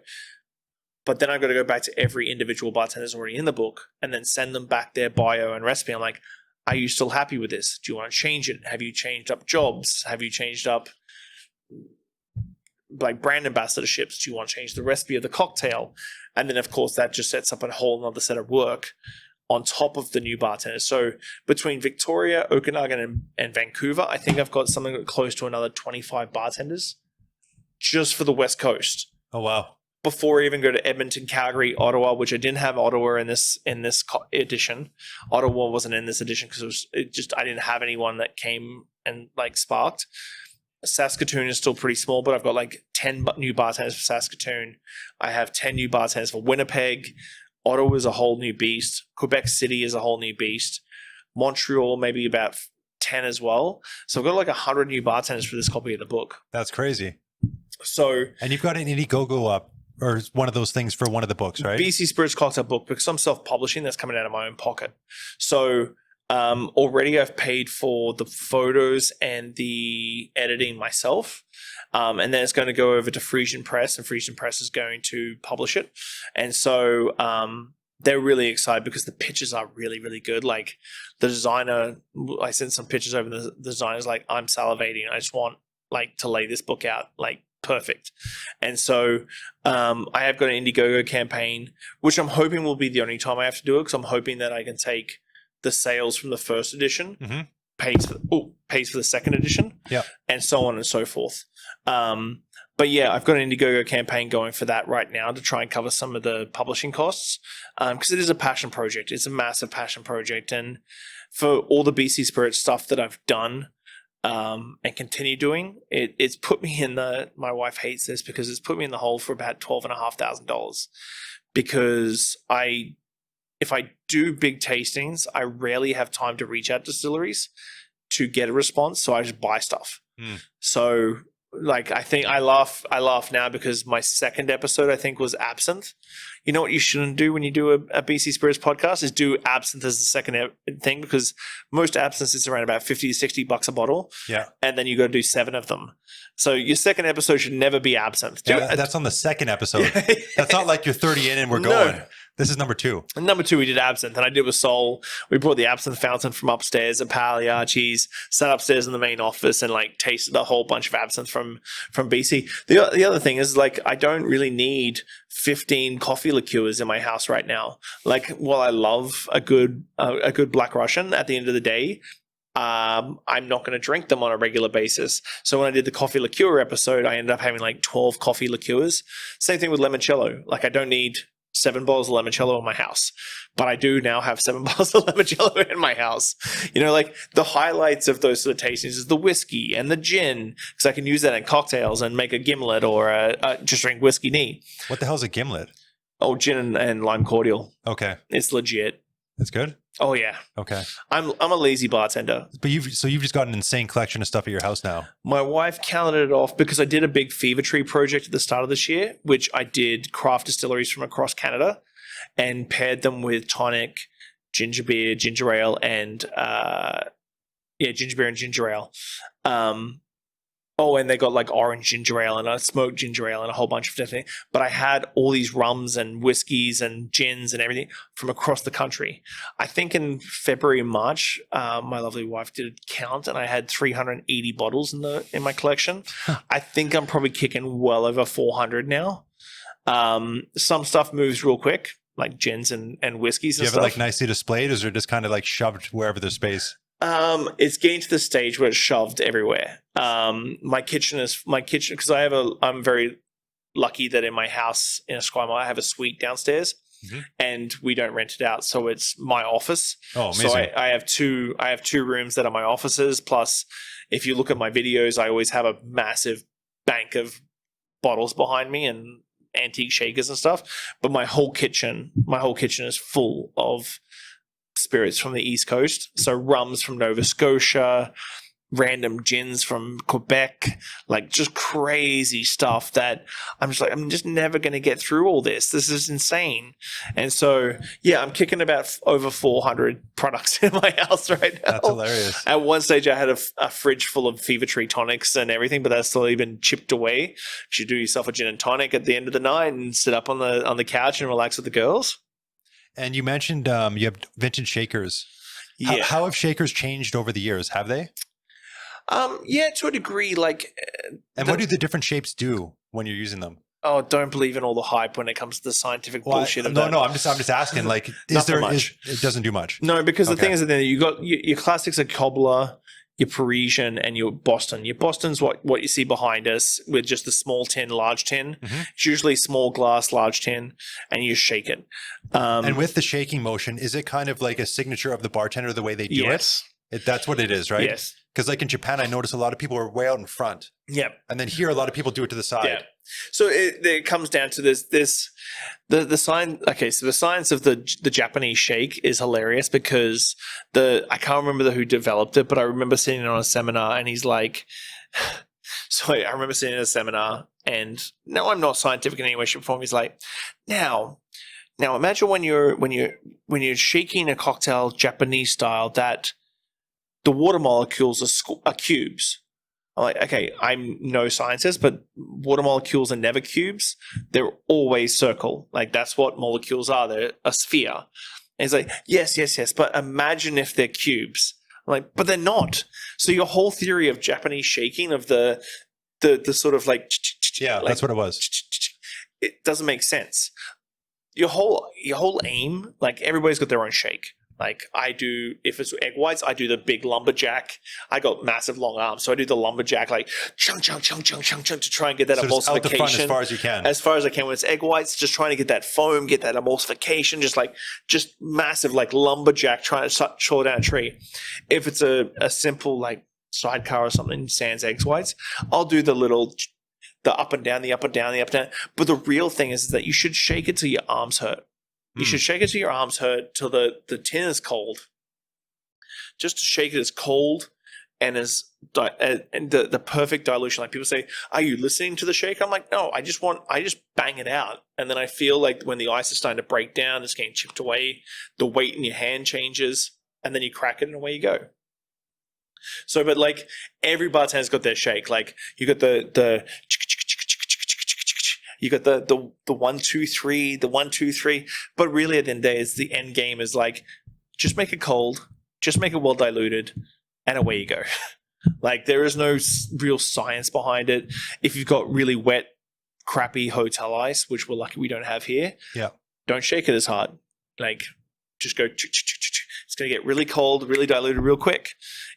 But then I've got to go back to every individual bartender that's already in the book and then send them back their bio and recipe. I'm like, are you still happy with this? Do you want to change it? Have you changed up jobs? Have you changed up like brand ambassadorships? Do you want to change the recipe of the cocktail? And then of course that just sets up a whole nother set of work on top of the new bartenders. So between Victoria, Okanagan and Vancouver, I think I've got something close to another 25 bartenders just for the West Coast. Oh wow. before I even go to Edmonton, Calgary, Ottawa, which I didn't have Ottawa in this edition. Ottawa wasn't in this edition because I didn't have anyone that came and like sparked. Saskatoon is still pretty small, but I've got like 10 new bartenders for Saskatoon. I have 10 new bartenders for Winnipeg. Ottawa is a whole new beast. Quebec City is a whole new beast. Montreal, maybe about 10 as well. So I've got like 100 new bartenders for this copy of the book. That's crazy. So, and you've got an Indiegogo up, or one of those things for one of the books, right? BC Spirits Cocktail book, because I'm self-publishing, that's coming out of my own pocket. So already I've paid for the photos and the editing myself. And then it's going to go over to Frisian Press, and Frisian Press is going to publish it. And so they're really excited because the pictures are really, really good. Like the designer, I sent some pictures over, the designer's like, I'm salivating. I just want like to lay this book out like perfect. And so I have got an Indiegogo campaign, which I'm hoping will be the only time I have to do it, because I'm hoping that I can take the sales from the first edition, pays for the second edition, and so on and so forth. But yeah, I've got an Indiegogo campaign going for that right now to try and cover some of the publishing costs, because it is a passion project. It's a massive passion project. And for all the BC Spirit stuff that I've done and continue doing, it's put me in my wife hates this because it's put me in the hole for about $12,500, because if I do big tastings, I rarely have time to reach out to distilleries to get a response. So I just buy stuff. So like, I think I laugh now because my second episode, I think, was absinthe. You know what you shouldn't do when you do a BC Spirits podcast is do absinthe as the second thing, because most absinthe is around about $50 to $60 a bottle. Yeah. And then you got to do 7 of them. So your second episode should never be absinthe. That's on the second episode. That's not like you're 30 in and we're going. No. This is number 2. And number 2, we did absinthe, and I did with Soul. We brought the absinthe fountain from upstairs at Pagliacci's, sat upstairs in the main office, and like tasted a whole bunch of absinthe from BC. The other thing is, like, I don't really need 15 coffee liqueurs in my house right now. Like, while I love a good Black Russian, at the end of the day, I'm not going to drink them on a regular basis. So when I did the coffee liqueur episode, I ended up having like 12 coffee liqueurs. Same thing with limoncello. Like, I don't need 7 bottles of limoncello in my house, but I do now have 7 bottles of limoncello in my house. You know, like the highlights of those sort of tastings is the whiskey and the gin, because I can use that in cocktails and make a gimlet or just drink whiskey neat. What the hell is a gimlet? Oh, gin and lime cordial. Okay. It's legit. It's good? Oh yeah. Okay. I'm a lazy bartender. But you've just got an insane collection of stuff at your house now. My wife counted it off because I did a big fever tree project at the start of this year, which I did craft distilleries from across Canada and paired them with tonic, ginger beer, ginger ale, and ginger beer and ginger ale. And they got like orange ginger ale and a smoked ginger ale and a whole bunch of different things. But I had all these rums and whiskeys and gins and everything from across the country. I think in February and March, my lovely wife did a count, and I had 380 bottles in my collection. I think I'm probably kicking well over 400 now. Some stuff moves real quick, like gins and whiskeys and stuff. Do you have it like nicely displayed, or is it just kind of like shoved wherever there's space? It's getting to the stage where it's shoved everywhere. My kitchen, because I'm very lucky that in my house in Esquimalt, I have a suite downstairs, and we don't rent it out. So it's my office. Oh, amazing. So I have two rooms that are my offices. Plus, if you look at my videos, I always have a massive bank of bottles behind me and antique shakers and stuff. But my whole kitchen is full of spirits from the East Coast. So rums from Nova Scotia, random gins from Quebec, like just crazy stuff that I'm just never going to get through all this. This is insane. And so, yeah, I'm kicking about over 400 products in my house right now. That's hilarious. At one stage, I had a fridge full of Fever Tree tonics and everything, but that's slowly been chipped away. You do yourself a gin and tonic at the end of the night and sit up on the couch and relax with the girls. And you mentioned you have vintage shakers. Yeah. How have shakers changed over the years? Have they? Yeah, to a degree. Like, and what do the different shapes do when you're using them? Oh, don't believe in all the hype when it comes to the scientific bullshit of that. No, I'm just asking. Like, it doesn't do much? No, because the thing is that you got your classics are cobbler, your Parisian, and your Boston. Your Boston's what you see behind us with just the small tin, large tin. Mm-hmm. It's usually small glass, large tin, and you shake it. And with the shaking motion, is it kind of like a signature of the bartender, the way they do yes. it? That's what it is, right? Yes. Because like in Japan, I notice a lot of people are way out in front. Yep. And then here, a lot of people do it to the side. Yeah. So it comes down to the sign. Okay, so the science of the Japanese shake is hilarious because I can't remember who developed it, but I remember sitting on a seminar and he's like, so I remember sitting in a seminar and no, I'm not scientific in any way, shape, or form. He's like, now imagine when you're shaking a cocktail Japanese style that the water molecules are cubes. I'm like, okay, I'm no scientist, but water molecules are never cubes. They're always circle. Like that's what molecules are. They're a sphere. And he's like, yes. But imagine if they're cubes. I'm like, but they're not. So your whole theory of Japanese shaking of the sort of like, yeah, that's what it was. It doesn't make sense. Your whole aim, like everybody's got their own shake. Like I do, if it's egg whites, I do the big lumberjack. I got massive long arms, so I do the lumberjack, like chunk to try and get that so emulsification. Out the front as far as you can. As far as I can. When it's egg whites, just trying to get that foam, get that emulsification, just massive like lumberjack trying to chaw down a tree. If it's a simple like sidecar or something, sans egg whites, I'll do the up and down, the up and down, the up and down. But the real thing is that you should shake it till your arms hurt. You should shake it till your arms hurt, till the tin is cold. Just to shake it as cold and and the perfect dilution. Like people say, are you listening to the shake? I'm like, no, I just bang it out. And then I feel like when the ice is starting to break down, it's getting chipped away, the weight in your hand changes, and then you crack it and away you go. So, but like every bartender's got their shake. Like you got the you got the 1, 2, 3, the 1, 2, 3. But really at the end of the day, the end game is like, just make it cold, just make it well diluted, and away you go. Like there is no real science behind it. If you've got really wet, crappy hotel ice, which we're lucky we don't have here, don't shake it as hard. Like just go, it's going to get really cold, really diluted real quick.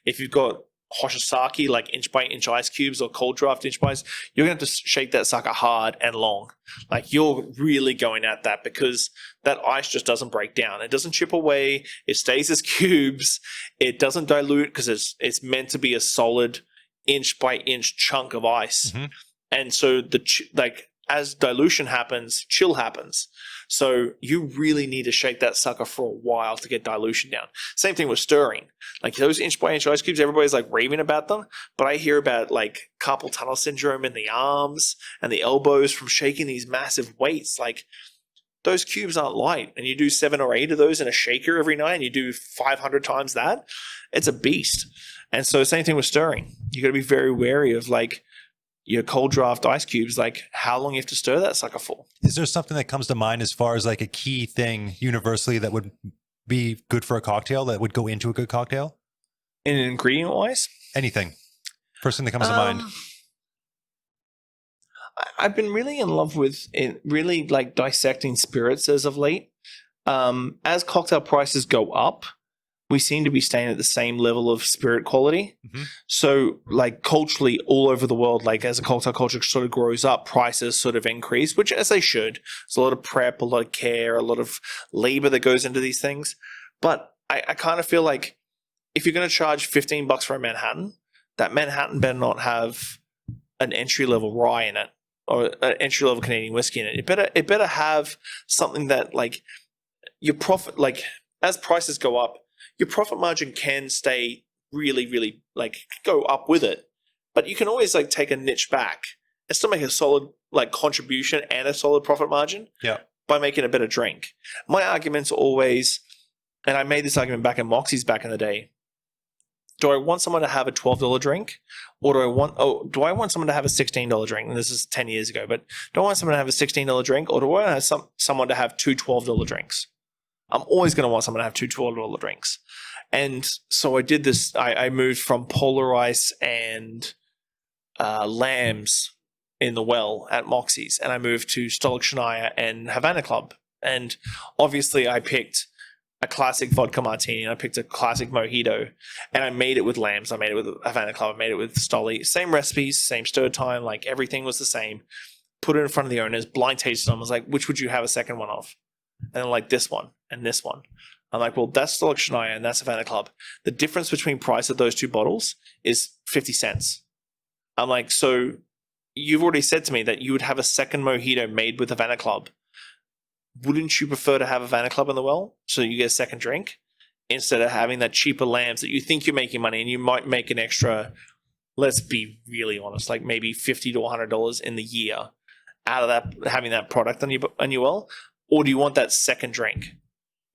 If you've got Hoshizaki, like inch by inch ice cubes or cold draft inch by inch, you're going to have to shake that sucker hard and long. Like you're really going at that because that ice just doesn't break down. It doesn't chip away. It stays as cubes. It doesn't dilute because it's meant to be a solid inch by inch chunk of ice. Mm-hmm. And so as dilution happens, chill happens. So you really need to shake that sucker for a while to get dilution down. Same thing with stirring. Like those inch by inch ice cubes, everybody's like raving about them, but I hear about like carpal tunnel syndrome in the arms and the elbows from shaking these massive weights. Like those cubes aren't light, and you do 7 or 8 of those in a shaker every night and you do 500 times that, it's a beast. And so same thing with stirring. You got to be very wary of like your cold draft ice cubes, like how long you have to stir that sucker for. Is there something that comes to mind as far as like a key thing universally that would be good for a cocktail, that would go into a good cocktail? In an ingredient wise? Anything. First thing that comes to mind. I've been really in love with really like dissecting spirits as of late. As cocktail prices go up, we seem to be staying at the same level of spirit quality. Mm-hmm. So like culturally all over the world, like as a cocktail culture sort of grows up, prices sort of increase, which as they should. There's a lot of prep, a lot of care, a lot of labor that goes into these things. But I kind of feel like if you're going to charge $15 for a Manhattan, that Manhattan better not have an entry-level rye in it or an entry-level Canadian whiskey in it. It better have something that like your profit, like as prices go up, your profit margin can stay really, really like go up with it, but you can always like take a niche back and still make a solid like contribution and a solid profit margin by making a better drink. My argument's always, and I made this argument back in Moxie's back in the day, do I want someone to have a $12 drink or do I want someone to have a $16 drink? And this is 10 years ago, but do I want someone to have a $16 drink or do I want someone to have 2 $12 drinks? I'm always going to want someone to have 2 $12 drinks. And so I did this. I moved from Polar Ice and Lambs in the Well at Moxie's, and I moved to Stolichnaya and Havana Club. And obviously I picked a classic vodka martini and I picked a classic mojito and I made it with lambs. I made it with Havana Club. I made it with Stoli. Same recipes, same stir time. Like everything was the same. Put it in front of the owners, blind tasted them. I was like, which would you have a second one of? And they're like, this one and this one. I'm like, well, that's Stoli Shania and that's Havana Club. The difference between price of those two bottles is 50 cents. I'm like, so you've already said to me that you would have a second mojito made with Havana Club. Wouldn't you prefer to have Havana Club in the well so you get a second drink instead of having that cheaper lambs that you think you're making money and you might make an extra, let's be really honest, like maybe $50 to $100 in the year out of that, having that product on your well? Or do you want that second drink?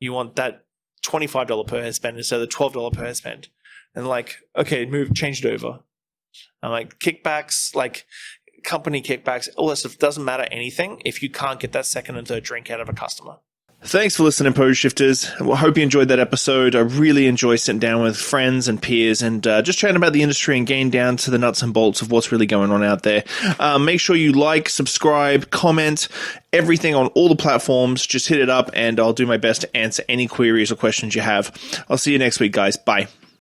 You want that $25 per head spend instead of the $12 per head spend? And like, okay, change it over. I'm like, kickbacks, like company kickbacks, all that stuff doesn't matter anything if you can't get that second and third drink out of a customer. Thanks for listening, Pose Shifters. I hope you enjoyed that episode. I really enjoy sitting down with friends and peers and just chatting about the industry and getting down to the nuts and bolts of what's really going on out there. Make sure you like, subscribe, comment, everything on all the platforms. Just hit it up and I'll do my best to answer any queries or questions you have. I'll see you next week, guys. Bye.